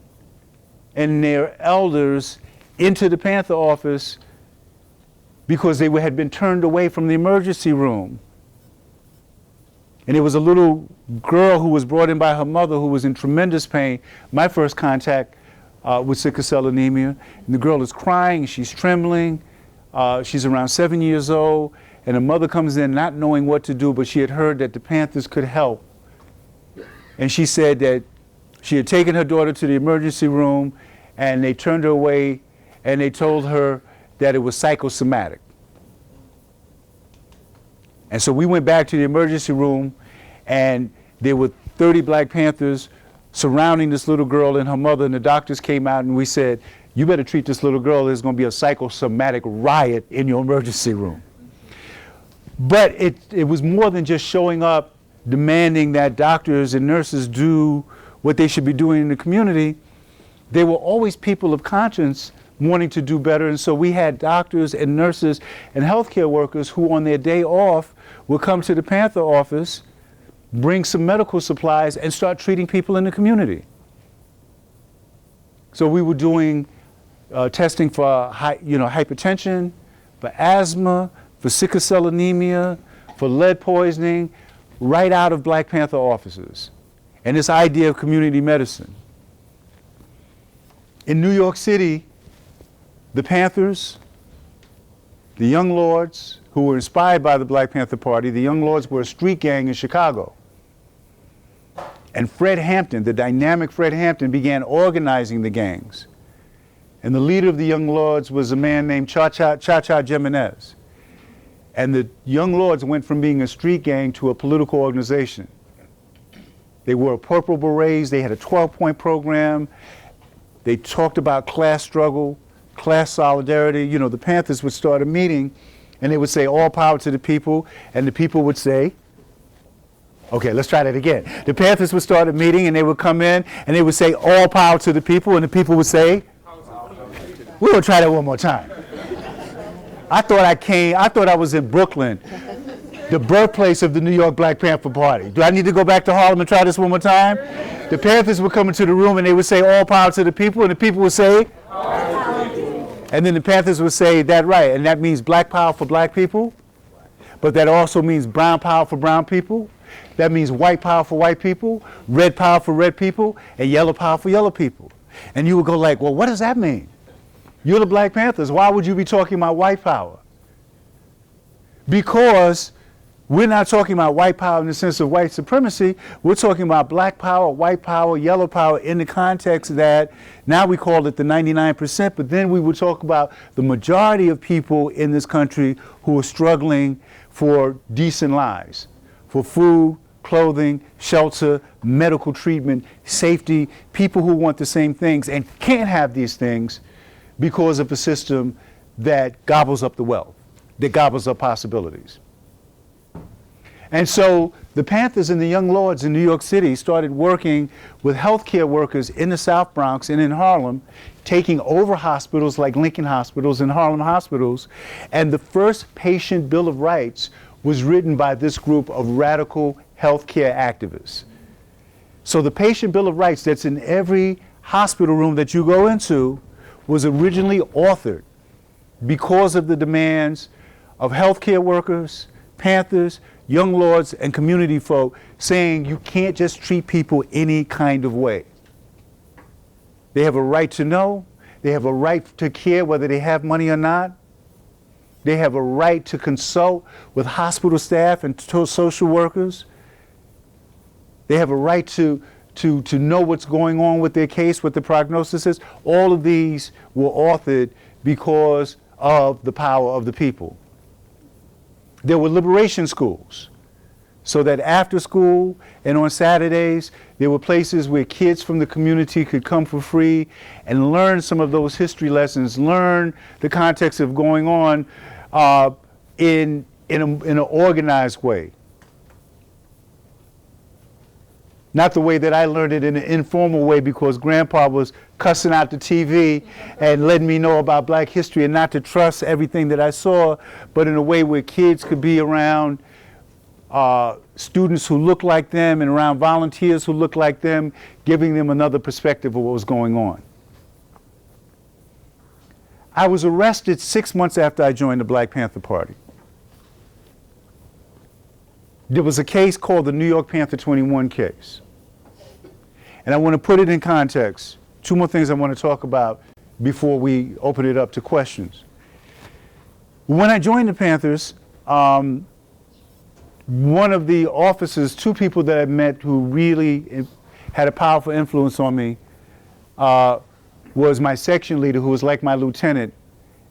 and their elders into the Panther office because they had been turned away from the emergency room. And there was a little girl who was brought in by her mother who was in tremendous pain. My first contact with sickle cell anemia. And the girl is crying, she's trembling. She's around 7 years old. And the mother comes in not knowing what to do, but she had heard that the Panthers could help. And she said that she had taken her daughter to the emergency room and they turned her away and they told her that it was psychosomatic. And so we went back to the emergency room and there were 30 Black Panthers surrounding this little girl and her mother, and the doctors came out and we said, you better treat this little girl, there's going to be a psychosomatic riot in your emergency room. But it was more than just showing up, demanding that doctors and nurses do what they should be doing in the community. They were always people of conscience wanting to do better. And so we had doctors and nurses and healthcare workers who on their day off would come to the Panther office, bring some medical supplies and start treating people in the community. So we were doing testing for hypertension, for asthma, for sickle cell anemia, for lead poisoning, right out of Black Panther offices. And this idea of community medicine. In New York City, the Panthers, the Young Lords, who were inspired by the Black Panther Party, the Young Lords were a street gang in Chicago. And Fred Hampton, the dynamic Fred Hampton, began organizing the gangs. And the leader of the Young Lords was a man named Cha-Cha Jimenez. And the Young Lords went from being a street gang to a political organization. They wore purple berets, they had a 12-point program, they talked about class struggle, class solidarity. The Panthers would start a meeting and they would say, all power to the people, and the people would say, okay, let's try that again. The Panthers would start a meeting and they would come in and they would say, all power to the people, and the people would say, we're gonna try that one more time. I thought I was in Brooklyn, the birthplace of the New York Black Panther Party. Do I need to go back to Harlem and try this one more time? The Panthers would come into the room and they would say, all power to the people, and the people would say, and then the Panthers would say, that right, and that means black power for black people, but that also means brown power for brown people. That means white power for white people, red power for red people, and yellow power for yellow people. And you would go like, well, what does that mean? You're the Black Panthers. Why would you be talking about white power? Because We're not talking about white power in the sense of white supremacy. We're talking about black power, white power, yellow power in the context that now we call it the 99%, but then we would talk about the majority of people in this country who are struggling for decent lives, for food, clothing, shelter, medical treatment, safety, people who want the same things and can't have these things because of a system that gobbles up the wealth, that gobbles up possibilities. And so the Panthers and the Young Lords in New York City started working with healthcare workers in the South Bronx and in Harlem, taking over hospitals like Lincoln Hospitals and Harlem Hospitals. And the first patient Bill of Rights was written by this group of radical healthcare activists. So the patient Bill of Rights that's in every hospital room that you go into was originally authored because of the demands of healthcare workers, Panthers, Young Lords, and community folk saying you can't just treat people any kind of way. They have a right to know. They have a right to care whether they have money or not. They have a right to consult with hospital staff and social workers. They have a right to know what's going on with their case, what the prognosis is. All of these were authored because of the power of the people. There were liberation schools, so that after school and on Saturdays, there were places where kids from the community could come for free and learn some of those history lessons, learn the context of going on in an organized way. Not the way that I learned it in an informal way because Grandpa was cussing out the TV and letting me know about black history and not to trust everything that I saw, but in a way where kids could be around students who look like them and around volunteers who look like them, giving them another perspective of what was going on. I was arrested 6 months after I joined the Black Panther Party. There was a case called the New York Panther 21 case. And I want to put it in context. Two more things I want to talk about before we open it up to questions. When I joined the Panthers, one of the officers, two people that I met who really had a powerful influence on me, was my section leader who was like my lieutenant,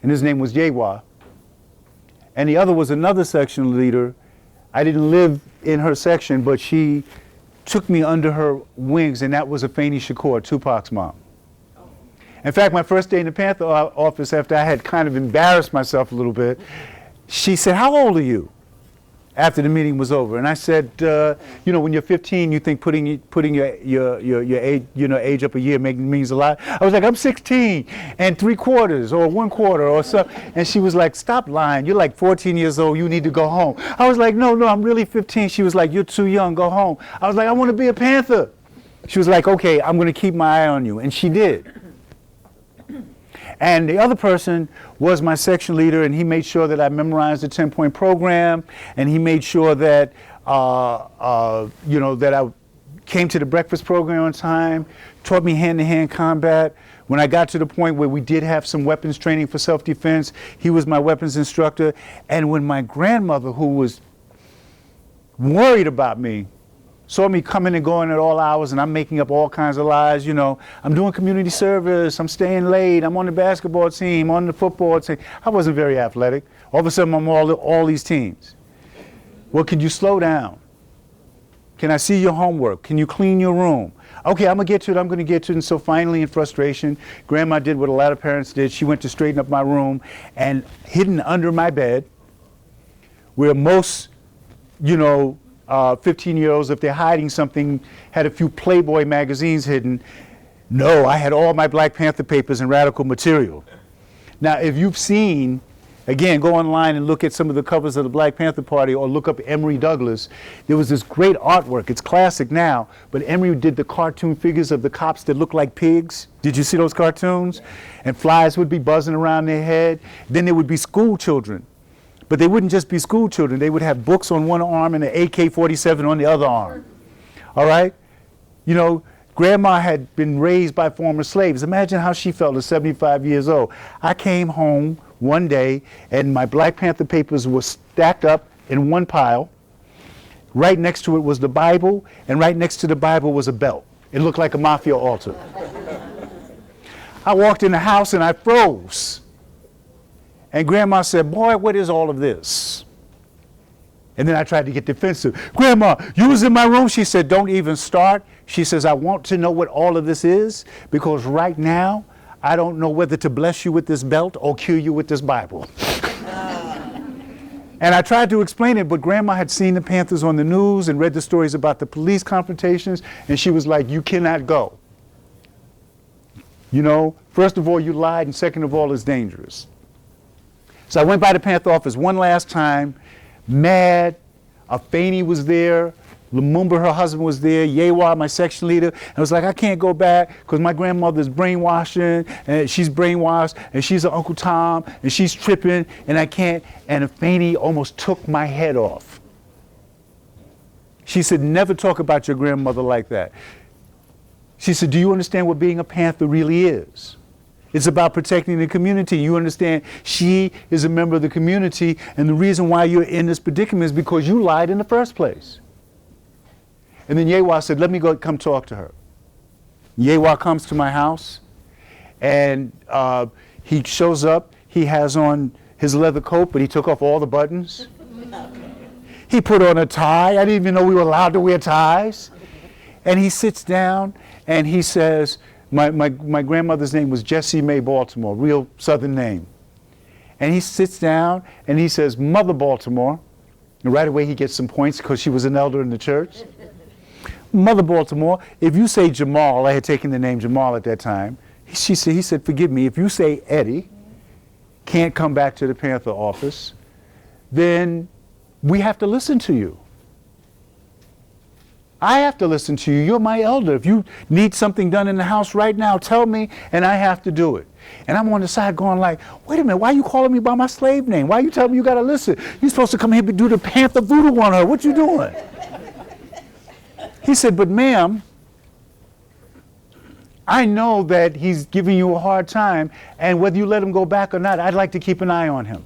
and his name was Yewa. And the other was another section leader. I didn't live in her section, but she took me under her wings, and that was Afeni Shakur, Tupac's mom. In fact, my first day in the Panther office, after I had kind of embarrassed myself a little bit, she said, "How old are you?" After the meeting was over, and I said, "You know, when you're 15, you think putting your age, age up a year means a lot." I was like, "I'm 16 and 3/4 or 1/4 or so," and she was like, "Stop lying. You're like 14 years old. You need to go home." I was like, "No, I'm really 15." She was like, "You're too young. Go home." I was like, "I want to be a Panther." She was like, "Okay, I'm going to keep my eye on you," and she did. And the other person was my section leader, and he made sure that I memorized the 10-point program, and he made sure that, that I came to the breakfast program on time, taught me hand-to-hand combat. When I got to the point where we did have some weapons training for self-defense, he was my weapons instructor. And when my grandmother, who was worried about me, saw me coming and going at all hours, and I'm making up all kinds of lies, I'm doing community service, I'm staying late, I'm on the basketball team, on the football team. I wasn't very athletic. All of a sudden, I'm all these teams. Well, can you slow down? Can I see your homework? Can you clean your room? Okay, I'm going to get to it. And so finally, in frustration, Grandma did what a lot of parents did. She went to straighten up my room, and hidden under my bed, where most, 15-year-olds, if they're hiding something, had a few Playboy magazines hidden. No, I had all my Black Panther papers and radical material. Now, if you've seen, again, go online and look at some of the covers of the Black Panther Party, or look up Emory Douglas. There was this great artwork. It's classic now, but Emory did the cartoon figures of the cops that look like pigs. Did you see those cartoons? And flies would be buzzing around their head. Then there would be school children. But they wouldn't just be school children. They would have books on one arm and an AK-47 on the other arm. All right? Grandma had been raised by former slaves. Imagine how she felt at 75 years old. I came home one day, and my Black Panther papers were stacked up in one pile. Right next to it was the Bible, and right next to the Bible was a belt. It looked like a mafia altar. I walked in the house and I froze. And Grandma said, boy, what is all of this? And then I tried to get defensive. Grandma, you was in my room? She said, don't even start. She says, I want to know what all of this is, because right now, I don't know whether to bless you with this belt or kill you with this Bible. And I tried to explain it, but Grandma had seen the Panthers on the news and read the stories about the police confrontations, and she was like, you cannot go. You know, first of all, you lied, and second of all, it's dangerous. So I went by the Panther office one last time, mad. Afeni was there. Lumumba, her husband, was there. Yewa, my section leader. And I was like, I can't go back because my grandmother's brainwashing, and she's brainwashed, and she's an Uncle Tom, and she's tripping, and I can't. And Afeni almost took my head off. She said, never talk about your grandmother like that. She said, do you understand what being a Panther really is? It's about protecting the community. You understand she is a member of the community, and the reason why you're in this predicament is because you lied in the first place. And then Yewa said, let me go come talk to her. Yewa comes to my house, and he shows up. He has on his leather coat, but he took off all the buttons. He put on a tie. I didn't even know we were allowed to wear ties. And he sits down, and he says, my grandmother's name was Jessie Mae Baltimore, real Southern name. And he sits down, and he says, Mother Baltimore. And right away he gets some points because she was an elder in the church. Mother Baltimore, if you say Jamal, I had taken the name Jamal at that time, he said, forgive me, if you say Eddie can't come back to the Panther office, then we have to listen to you. I have to listen to you. You're my elder. If you need something done in the house right now, tell me, and I have to do it. And I'm on the side going like, wait a minute, why are you calling me by my slave name? Why are you telling me you got to listen? You're supposed to come here and do the Panther voodoo on her. What you doing? He said, but ma'am, I know that he's giving you a hard time, and whether you let him go back or not, I'd like to keep an eye on him.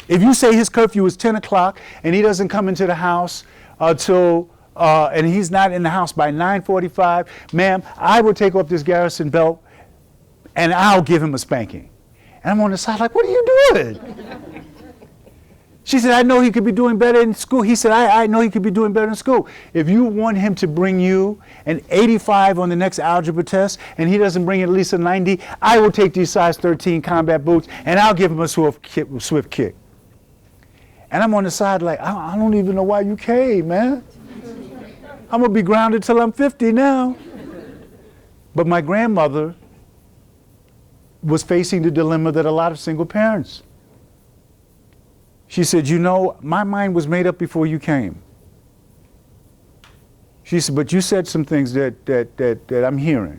If you say his curfew is 10 o'clock and he doesn't come into the house and he's not in the house by 9:45, ma'am, I will take off this garrison belt and I'll give him a spanking. And I'm on the side like, what are you doing? She said, I know he could be doing better in school. He said, I know he could be doing better in school. If you want him to bring you an 85 on the next algebra test and he doesn't bring at least a 90, I will take these size 13 combat boots and I'll give him a swift kick. And I'm on the side like, I don't even know why you came, man. I'm going to be grounded till I'm 50 now. But my grandmother was facing the dilemma that a lot of single parents. She said, you know, my mind was made up before you came. She said, but you said some things that I'm hearing,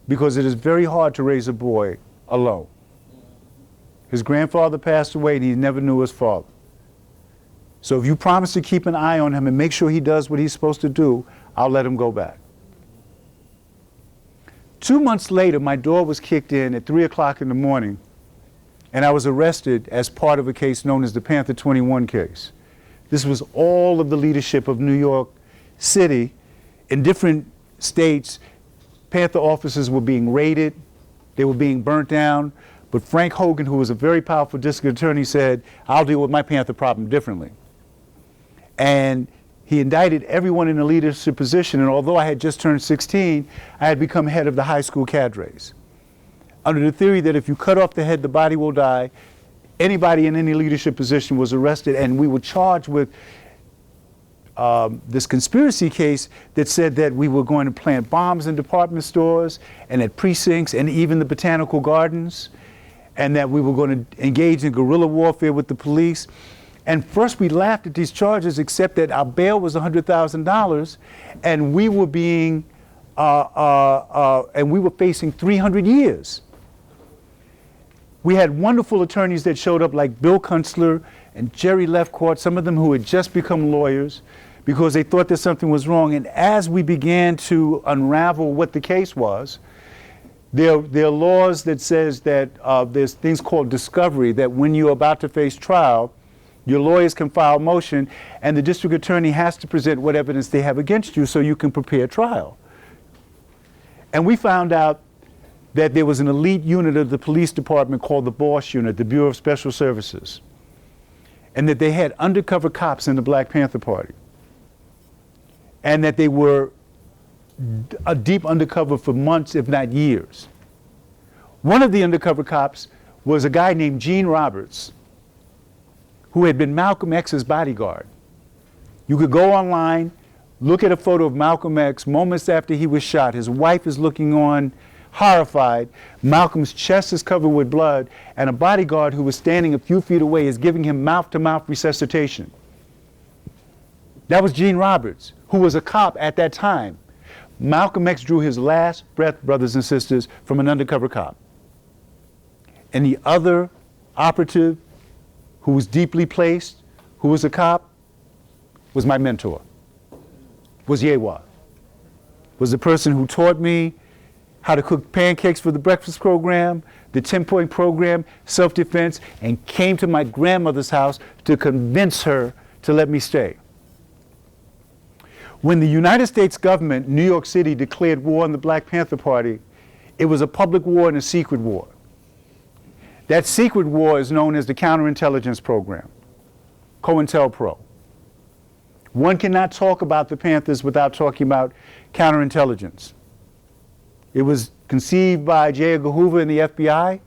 because it is very hard to raise a boy alone. His grandfather passed away and he never knew his father. So if you promise to keep an eye on him and make sure he does what he's supposed to do, I'll let him go back. 2 months later, my door was kicked in at 3 o'clock in the morning, and I was arrested as part of a case known as the Panther 21 case. This was all of the leadership of New York City. In different states, Panther offices were being raided, they were being burnt down, but Frank Hogan, who was a very powerful district attorney, said, I'll deal with my Panther problem differently. And he indicted everyone in a leadership position, and although I had just turned 16, I had become head of the high school cadres. Under the theory that if you cut off the head, the body will die, anybody in any leadership position was arrested, and we were charged with this conspiracy case that said that we were going to plant bombs in department stores and at precincts and even the botanical gardens, and that we were going to engage in guerrilla warfare with the police. And first we laughed at these charges, except that our bail was $100,000, and we were being, and we were facing 300 years. We had wonderful attorneys that showed up like Bill Kunstler and Jerry Lefcourt, some of them who had just become lawyers because they thought that something was wrong. And as we began to unravel what the case was, there are laws that says that there's things called discovery, that when you're about to face trial, Your lawyers can file motion, and the district attorney has to present what evidence they have against you so you can prepare trial. And we found out that there was an elite unit of the police department called the BOSS unit, the Bureau of Special Services, and that they had undercover cops in the Black Panther Party, and that they were a deep undercover for months, if not years. One of the undercover cops was a guy named Gene Roberts, who had been Malcolm X's bodyguard. You could go online, look at a photo of Malcolm X moments after he was shot. His wife is looking on, horrified. Malcolm's chest is covered with blood, and a bodyguard who was standing a few feet away is giving him mouth-to-mouth resuscitation. That was Gene Roberts, who was a cop at that time. Malcolm X drew his last breath, brothers and sisters, from an undercover cop. And the other operative, who was deeply placed, who was a cop, was my mentor, was Yewa, was the person who taught me how to cook pancakes for the breakfast program, the 10-point program, self-defense, and came to my grandmother's house to convince her to let me stay. When the United States government, New York City, declared war on the Black Panther Party, it was a public war and a secret war. That secret war is known as the counterintelligence program, COINTELPRO. One cannot talk about the Panthers without talking about counterintelligence. It was conceived by J. Edgar Hoover and the FBI.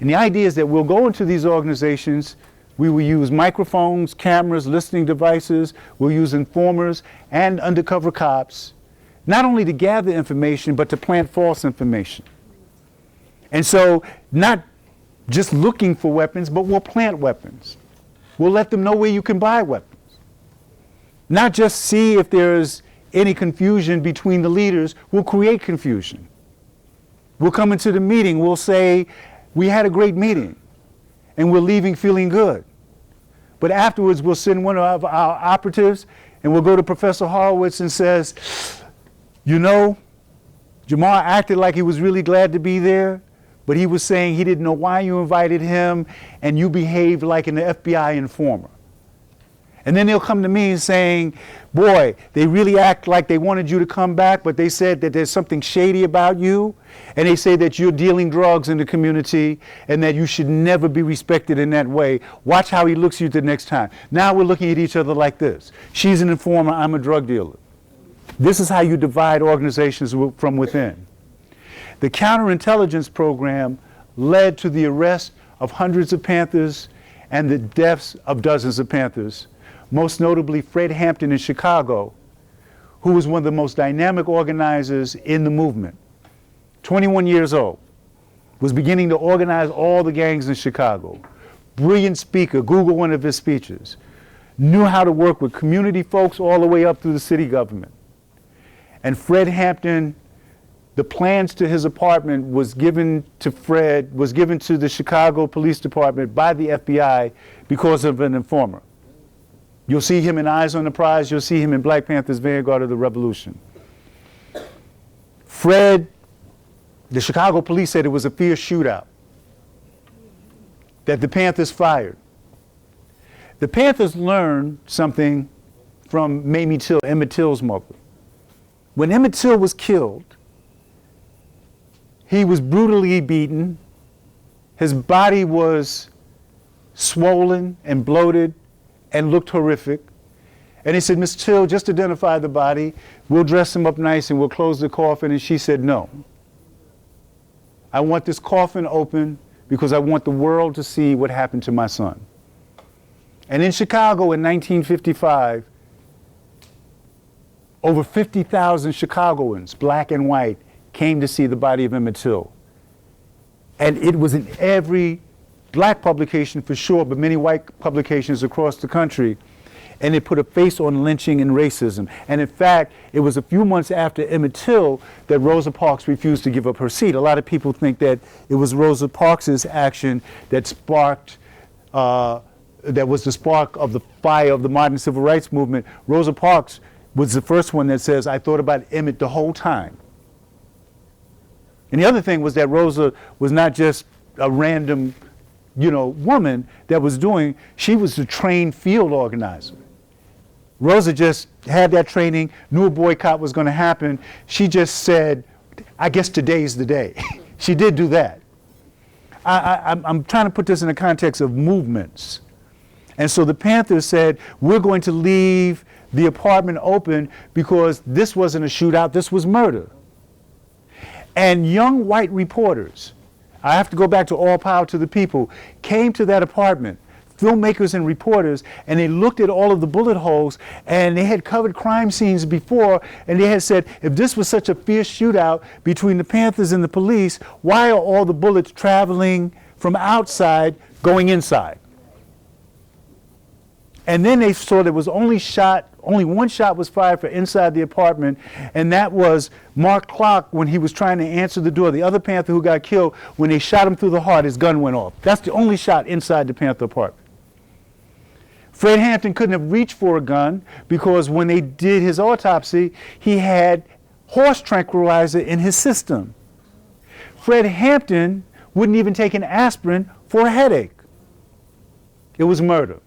And the idea is that we'll go into these organizations, we will use microphones, cameras, listening devices, we'll use informers and undercover cops, not only to gather information, but to plant false information. And so, not just looking for weapons, but we'll plant weapons. We'll let them know where you can buy weapons. Not just see if there's any confusion between the leaders, we'll create confusion. We'll come into the meeting, we'll say, we had a great meeting, and we're leaving feeling good. But afterwards, we'll send one of our operatives, and we'll go to Professor Horowitz and says, you know, Jamal acted like he was really glad to be there, but he was saying he didn't know why you invited him, and you behaved like an FBI informer. And then they'll come to me saying, boy, they really act like they wanted you to come back, but they said that there's something shady about you, and they say that you're dealing drugs in the community, and that you should never be respected in that way. Watch how he looks at you the next time. Now we're looking at each other like this. She's an informer, I'm a drug dealer. This is how you divide organizations from within. The counterintelligence program led to the arrest of hundreds of Panthers and the deaths of dozens of Panthers, most notably Fred Hampton in Chicago, who was one of the most dynamic organizers in the movement. 21 years old, was beginning to organize all the gangs in Chicago. Brilliant speaker, Google one of his speeches. Knew how to work with community folks all the way up through the city government. And Fred Hampton, the plans to his apartment was given to the Chicago Police Department by the FBI because of an informer. You'll see him in Eyes on the Prize, you'll see him in Black Panther's Vanguard of the Revolution. Fred, the Chicago police said it was a fierce shootout that the Panthers fired. The Panthers learned something from Mamie Till, Emmett Till's mother. When Emmett Till was killed, he was brutally beaten. His body was swollen and bloated and looked horrific. And he said, Miss Till, just identify the body. We'll dress him up nice and we'll close the coffin. And she said, no. I want this coffin open because I want the world to see what happened to my son. And in Chicago in 1955, over 50,000 Chicagoans, black and white, came to see the body of Emmett Till. And it was in every black publication for sure, but many white publications across the country. And it put a face on lynching and racism. And in fact, it was a few months after Emmett Till that Rosa Parks refused to give up her seat. A lot of people think that it was Rosa Parks' action that sparked, that was the spark of the fire of the modern civil rights movement. Rosa Parks was the first one that says, I thought about Emmett the whole time. And the other thing was that Rosa was not just a random woman that was doing, she was a trained field organizer. Rosa just had that training, knew a boycott was going to happen. She just said, I guess today's the day. She did do that. I'm trying to put this in the context of movements. And so the Panthers said, we're going to leave the apartment open because this wasn't a shootout, this was murder. And young white reporters, I have to go back to All Power to the People, came to that apartment, filmmakers and reporters, and they looked at all of the bullet holes, and they had covered crime scenes before, and they had said, if this was such a fierce shootout between the Panthers and the police, why are all the bullets traveling from outside going inside? And then they saw there was only one shot was fired for inside the apartment, and that was Mark Clark when he was trying to answer the door. The other Panther who got killed, when they shot him through the heart, his gun went off. That's the only shot inside the Panther apartment. Fred Hampton couldn't have reached for a gun because when they did his autopsy, he had horse tranquilizer in his system. Fred Hampton wouldn't even take an aspirin for a headache. It was murder.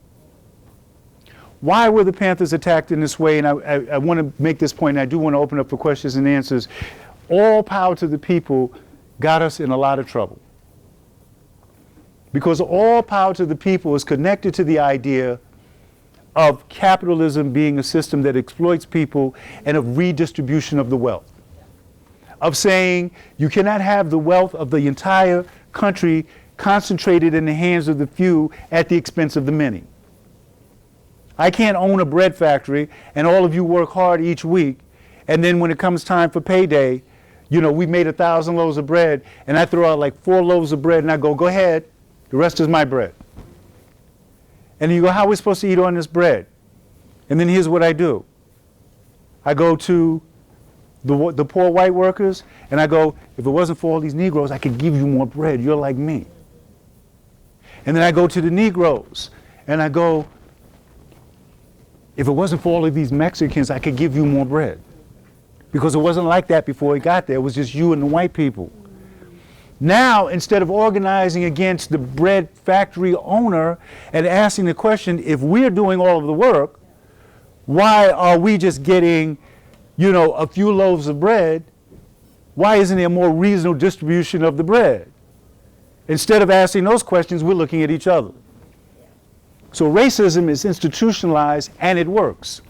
Why were the Panthers attacked in this way? And I want to make this point, and I do want to open up for questions and answers. All Power to the People got us in a lot of trouble. Because All Power to the People is connected to the idea of capitalism being a system that exploits people and of redistribution of the wealth. Of saying you cannot have the wealth of the entire country concentrated in the hands of the few at the expense of the many. I can't own a bread factory and all of you work hard each week, and then when it comes time for payday, we made 1,000 loaves of bread, and I throw out like 4 loaves of bread and I go ahead, the rest is my bread. And then you go, how are we supposed to eat on this bread? And then here's what I do. I go to the poor white workers and I go, if it wasn't for all these Negroes, I could give you more bread, you're like me. And then I go to the Negroes and I go, if it wasn't for all of these Mexicans, I could give you more bread. Because it wasn't like that before it got there. It was just you and the white people. Now, instead of organizing against the bread factory owner and asking the question, if we're doing all of the work, why are we just getting, a few loaves of bread? Why isn't there a more reasonable distribution of the bread? Instead of asking those questions, we're looking at each other. So racism is institutionalized and it works.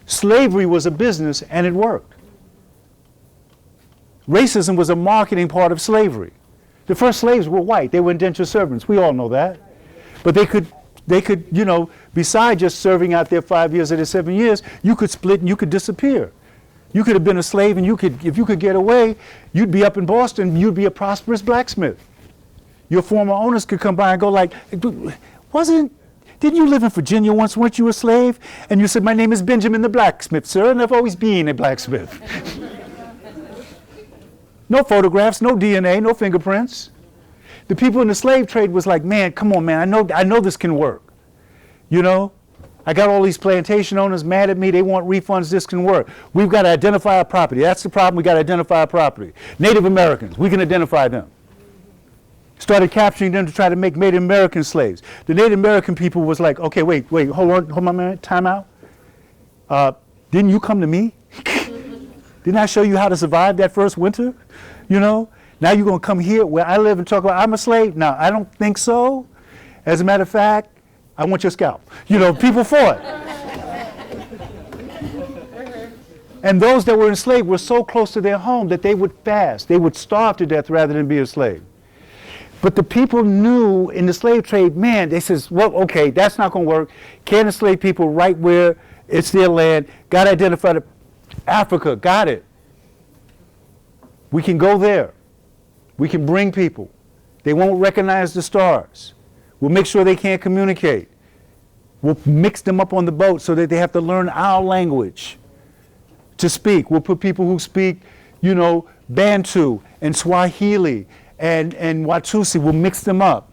Slavery was a business and it worked. Racism was a marketing part of slavery. The first slaves were white. They were indentured servants. We all know that. But they could, besides just serving out their 5 years or their 7 years, you could split and you could disappear. You could have been a slave and if you could get away, you'd be up in Boston, you'd be a prosperous blacksmith. Your former owners could come by and go like, didn't you live in Virginia once? Weren't you a slave? And you said, my name is Benjamin the blacksmith, sir, and I've always been a blacksmith. No photographs, no DNA, no fingerprints. The people in the slave trade was like, man, come on, man, I know this can work. I got all these plantation owners mad at me. They want refunds. This can work. We've got to identify our property. That's the problem. We got to identify our property. Native Americans, we can identify them. Started capturing them to try to make Native American slaves. The Native American people was like, okay, wait, hold on a minute, time out. Didn't you come to me? Didn't I show you how to survive that first winter? Now you're going to come here where I live and talk about I'm a slave? No, I don't think so. As a matter of fact, I want your scalp. People fought. And those that were enslaved were so close to their home that they would fast. They would starve to death rather than be a slave. But the people knew in the slave trade, man, they says, well, okay, that's not going to work. Can't enslave people right where it's their land. Got to identify Africa, got it. We can go there. We can bring people. They won't recognize the stars. We'll make sure they can't communicate. We'll mix them up on the boat so that they have to learn our language to speak. We'll put people who speak, Bantu and Swahili and Watusi, we'll mix them up.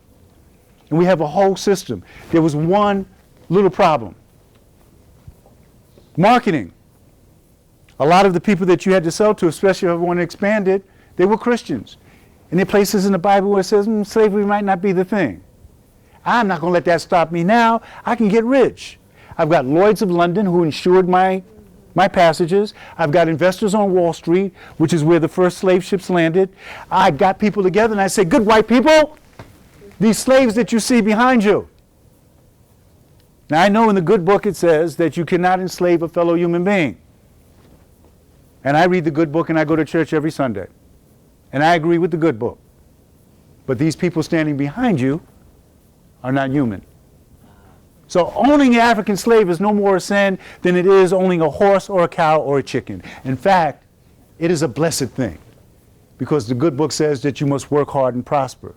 And we have a whole system. There was one little problem. Marketing. A lot of the people that you had to sell to, especially if you want to expand it, they were Christians. And there are places in the Bible where it says slavery might not be the thing. I'm not going to let that stop me now. I can get rich. I've got Lloyds of London who insured my passages. I've got investors on Wall Street, which is where the first slave ships landed. I got people together and I say, good white people, these slaves that you see behind you. Now I know in the good book it says that you cannot enslave a fellow human being. And I read the good book and I go to church every Sunday. And I agree with the good book. But these people standing behind you are not human. So owning an African slave is no more a sin than it is owning a horse or a cow or a chicken. In fact, it is a blessed thing because the good book says that you must work hard and prosper.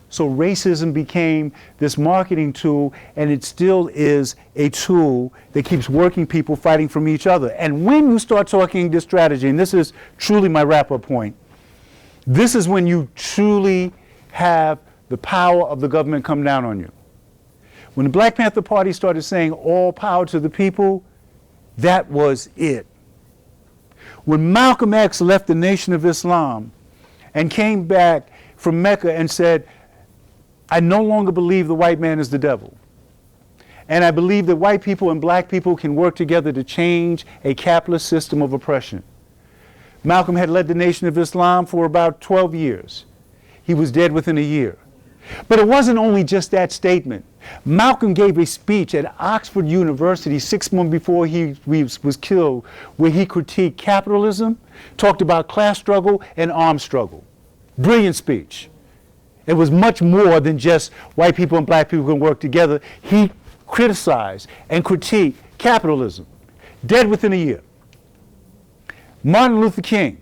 So racism became this marketing tool, and it still is a tool that keeps working people fighting from each other. And when you start talking this strategy, and this is truly my wrap-up point, this is when you truly have the power of the government come down on you. When the Black Panther Party started saying all power to the people, that was it. When Malcolm X left the Nation of Islam and came back from Mecca and said, I no longer believe the white man is the devil. And I believe that white people and black people can work together to change a capitalist system of oppression. Malcolm had led the Nation of Islam for about 12 years. He was dead within a year. But it wasn't only just that statement. Malcolm gave a speech at Oxford University 6 months before he was killed, where he critiqued capitalism, talked about class struggle and armed struggle. Brilliant speech. It was much more than just white people and black people can work together. He criticized and critiqued capitalism. Dead within a year. Martin Luther King.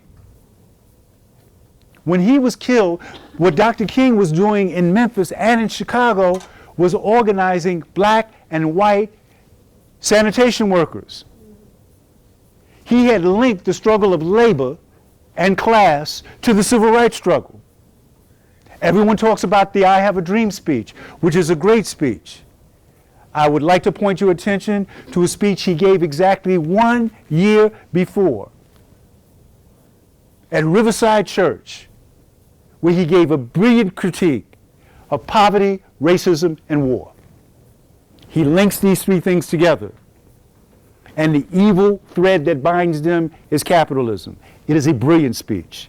When he was killed, what Dr. King was doing in Memphis and in Chicago was organizing black and white sanitation workers. He had linked the struggle of labor and class to the civil rights struggle. Everyone talks about the I Have a Dream speech, which is a great speech. I would like to point your attention to a speech he gave exactly 1 year before at Riverside Church, where he gave a brilliant critique of poverty, racism, and war. He links these three things together. And the evil thread that binds them is capitalism. It is a brilliant speech.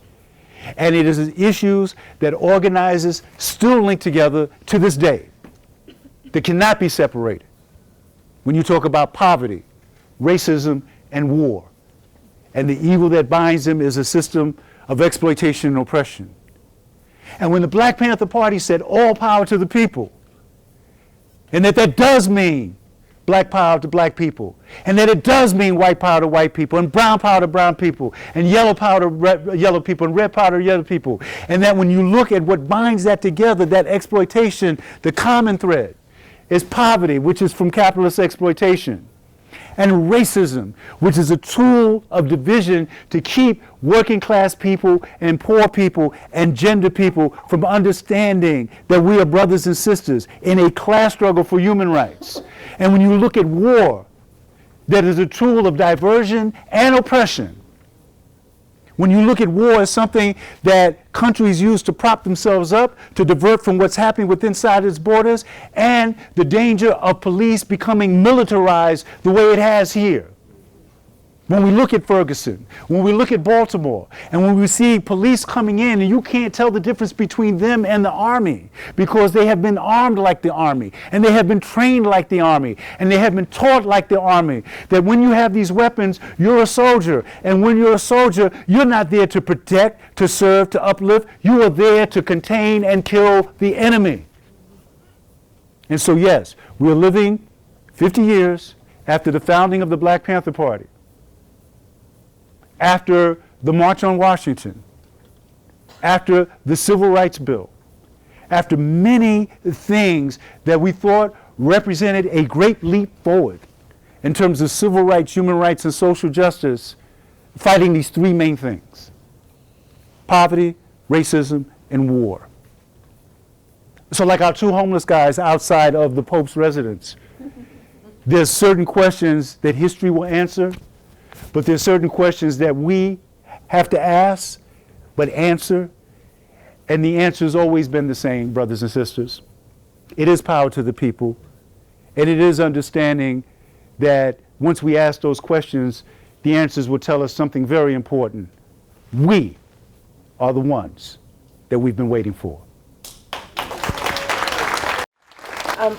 And it is issues that organizers still link together to this day that cannot be separated when you talk about poverty, racism, and war. And the evil that binds them is a system of exploitation and oppression. And when the Black Panther Party said all power to the people, and that does mean black power to black people, and that it does mean white power to white people, and brown power to brown people, and yellow power to yellow people, and red power to yellow people, and that when you look at what binds that together, that exploitation, the common thread is poverty, which is from capitalist exploitation, and racism, which is a tool of division to keep working class people and poor people and gender people from understanding that we are brothers and sisters in a class struggle for human rights. And when you look at war, that is a tool of diversion and oppression. When you look at war as something that countries use to prop themselves up, to divert from what's happening within inside its borders, and the danger of police becoming militarized the way it has here. When we look at Ferguson, when we look at Baltimore, and when we see police coming in, and you can't tell the difference between them and the army because they have been armed like the army, and they have been trained like the army, and they have been taught like the army, that when you have these weapons, you're a soldier. And when you're a soldier, you're not there to protect, to serve, to uplift. You are there to contain and kill the enemy. And so, yes, we're living 50 years after the founding of the Black Panther Party, after the March on Washington, after the Civil Rights Bill, after many things that we thought represented a great leap forward in terms of civil rights, human rights, and social justice, fighting these three main things: poverty, racism, and war. So like our two homeless guys outside of the Pope's residence, there's certain questions that history will answer, but there's certain questions that we have to ask, but answer. And the answer has always been the same, brothers and sisters. It is power to the people. And it is understanding that once we ask those questions, the answers will tell us something very important. We are the ones that we've been waiting for.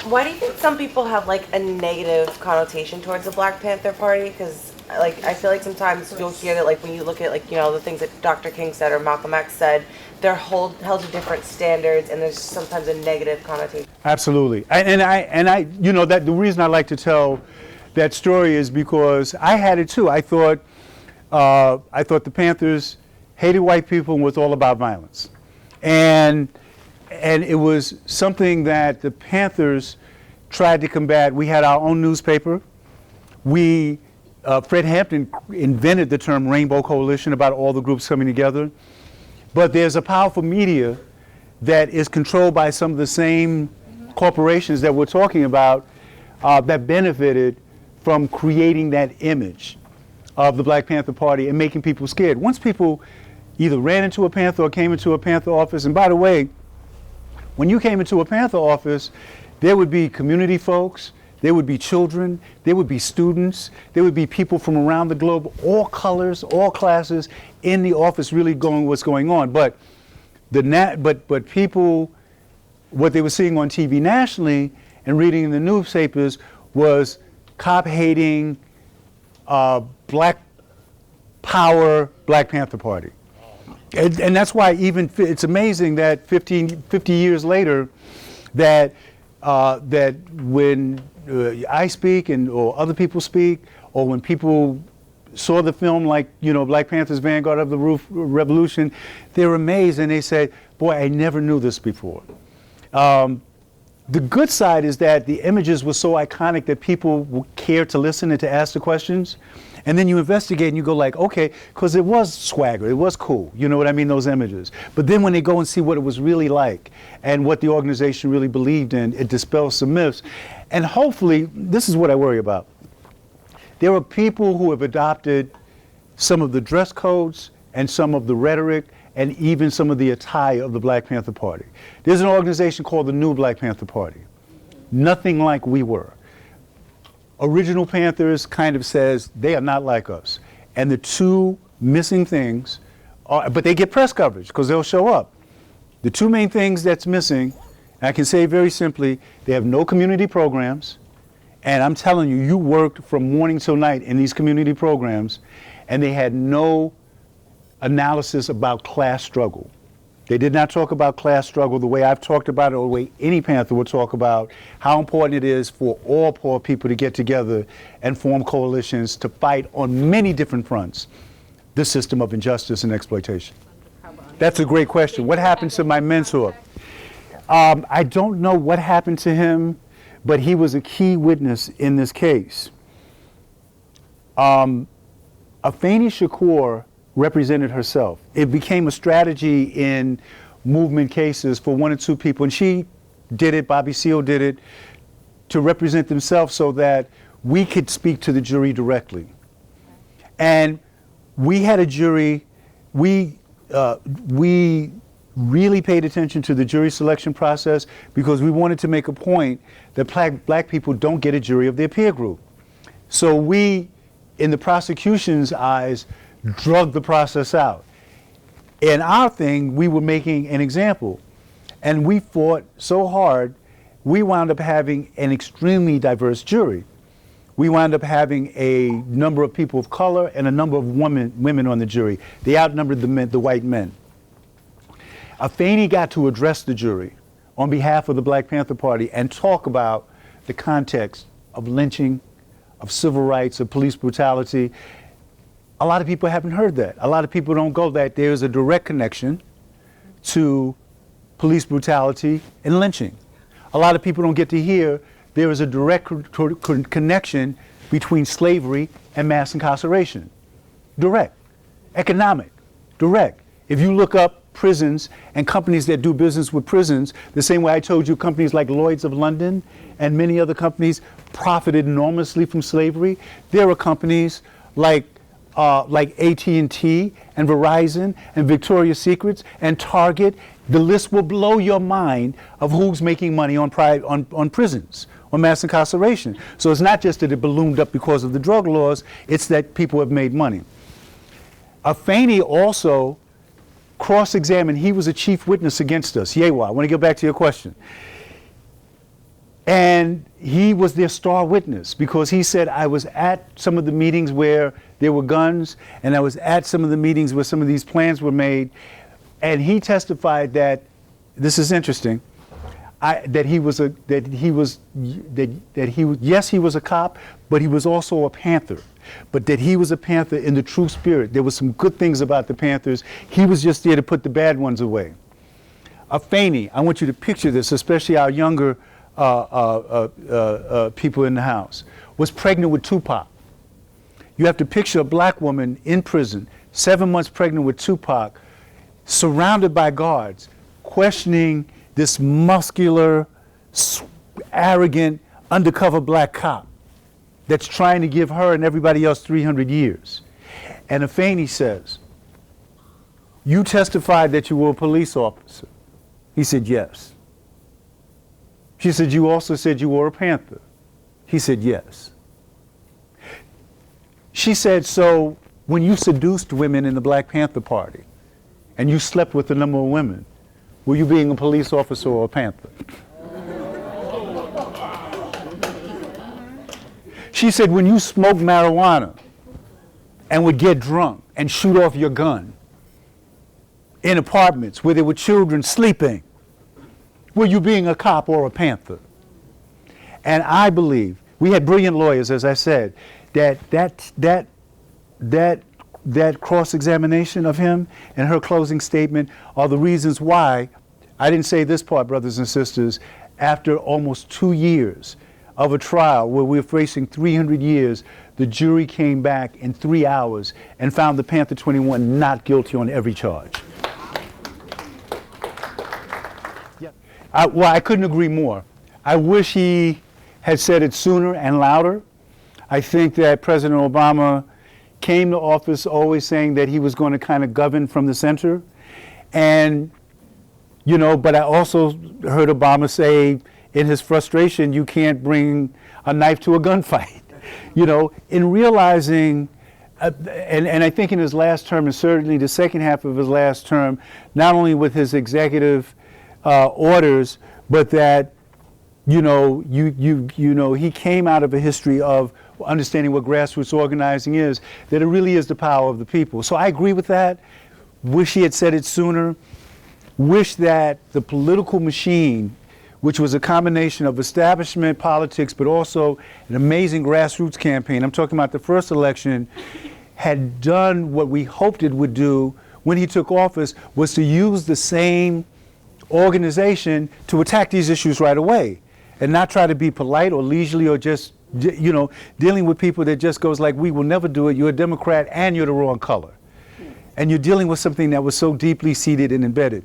Why do you think some people have like a negative connotation towards the Black Panther Party? Because like I feel like sometimes you'll hear that like when you look at like, you know, the things that Dr. King said or Malcolm X said, they're held to different standards, and there's sometimes a negative connotation. Absolutely, and I, you know, that the reason I like to tell that story is because I had it too. I thought the Panthers hated white people and was all about violence, and it was something that the Panthers tried to combat. We had our own newspaper. Fred Hampton invented the term Rainbow Coalition about all the groups coming together. But there's a powerful media that is controlled by some of the same corporations that we're talking about that benefited from creating that image of the Black Panther Party and making people scared. Once people either ran into a Panther or came into a Panther office, and by the way, when you came into a Panther office, there would be community folks, there would be children, there would be students, there would be people from around the globe, all colors, all classes in the office really going what's going on. But people, what they were seeing on TV nationally and reading in the newspapers was cop-hating, black power, Black Panther Party. And that's why even it's amazing that 50 years later that when I speak or other people speak, or when people saw the film like, you know, Black Panther's Vanguard of the Revolution, they're amazed and they say, boy, I never knew this before. The good side is that the images were so iconic that people would care to listen and to ask the questions. And then you investigate and you go like, okay, because it was swagger, it was cool, you know what I mean, those images. But then when they go and see what it was really like and what the organization really believed in, it dispels some myths. And hopefully, this is what I worry about. There are people who have adopted some of the dress codes and some of the rhetoric and even some of the attire of the Black Panther Party. There's an organization called the New Black Panther Party. Nothing like we were. Original Panthers kind of says they are not like us. And the two missing things are, but they get press coverage because they'll show up. The two main things that's missing, I can say very simply, they have no community programs. And I'm telling you, you worked from morning till night in these community programs, and they had no analysis about class struggle. They did not talk about class struggle the way I've talked about it, or the way any Panther would talk about how important it is for all poor people to get together and form coalitions to fight on many different fronts the system of injustice and exploitation. That's a great question. What happened to my mentor? I don't know what happened to him, but he was a key witness in this case. Afeni Shakur represented herself. It became a strategy in movement cases for one or two people, and she did it, Bobby Seale did it, to represent themselves so that we could speak to the jury directly. And we had a jury, we really paid attention to the jury selection process because we wanted to make a point that black people don't get a jury of their peer group. So we, in the prosecution's eyes, drug the process out. In our thing, we were making an example. And we fought so hard, we wound up having an extremely diverse jury. We wound up having a number of people of color and a number of women on the jury. They outnumbered the white men. Afeni got to address the jury on behalf of the Black Panther Party and talk about the context of lynching, of civil rights, of police brutality. A lot of people haven't heard that. A lot of people don't go that there's a direct connection to police brutality and lynching. A lot of people don't get to hear there is a direct connection between slavery and mass incarceration. Direct. Economic. Direct. If you look up prisons and companies that do business with prisons, the same way I told you companies like Lloyd's of London and many other companies profited enormously from slavery, there are companies like AT&T and Verizon and Victoria's Secrets and Target The list will blow your mind of who's making money on prisons, on mass incarceration. So it's not just that it ballooned up because of the drug laws, it's that people have made money. Afeni also cross-examined. He was a chief witness against us. Yewa, I want to go back to your question. And he was their star witness because he said, I was at some of the meetings where there were guns, and I was at some of the meetings where some of these plans were made. And he testified that, this is interesting, he was a cop, but he was also a Panther. But that he was a Panther in the true spirit. There was some good things about the Panthers. He was just there to put the bad ones away. Afeni, I want you to picture this, especially our younger people in the house, was pregnant with Tupac. You have to picture a black woman in prison, 7 months pregnant with Tupac, surrounded by guards, questioning this muscular, arrogant, undercover black cop that's trying to give her and everybody else 300 years. And Afeni says, you testified that you were a police officer. He said, yes. She said, you also said you were a Panther. He said, yes. She said, so when you seduced women in the Black Panther Party and you slept with a number of women, were you being a police officer or a Panther? She said, when you smoked marijuana and would get drunk and shoot off your gun in apartments where there were children sleeping, were you being a cop or a Panther? And I believe, we had brilliant lawyers, as I said, that cross-examination of him and her closing statement are the reasons why, I didn't say this part, brothers and sisters, after almost 2 years of a trial where we were facing 300 years, the jury came back in 3 hours and found the Panther 21 not guilty on every charge. Well, I couldn't agree more. I wish he had said it sooner and louder. I think that President Obama came to office always saying that he was going to kind of govern from the center. And, you know, but I also heard Obama say in his frustration, you can't bring a knife to a gunfight. You know, in realizing, and I think in his last term, and certainly the second half of his last term, not only with his executive orders, but that, you know, he came out of a history of understanding what grassroots organizing is, that it really is the power of the people. So I agree with that. Wish he had said it sooner. Wish that the political machine, which was a combination of establishment politics, but also an amazing grassroots campaign, I'm talking about the first election, had done what we hoped it would do when he took office, was to use the same organization to attack these issues right away and not try to be polite or leisurely or just, you know, dealing with people that just goes like, we will never do it, you're a Democrat and you're the wrong color. And you're dealing with something that was so deeply seated and embedded.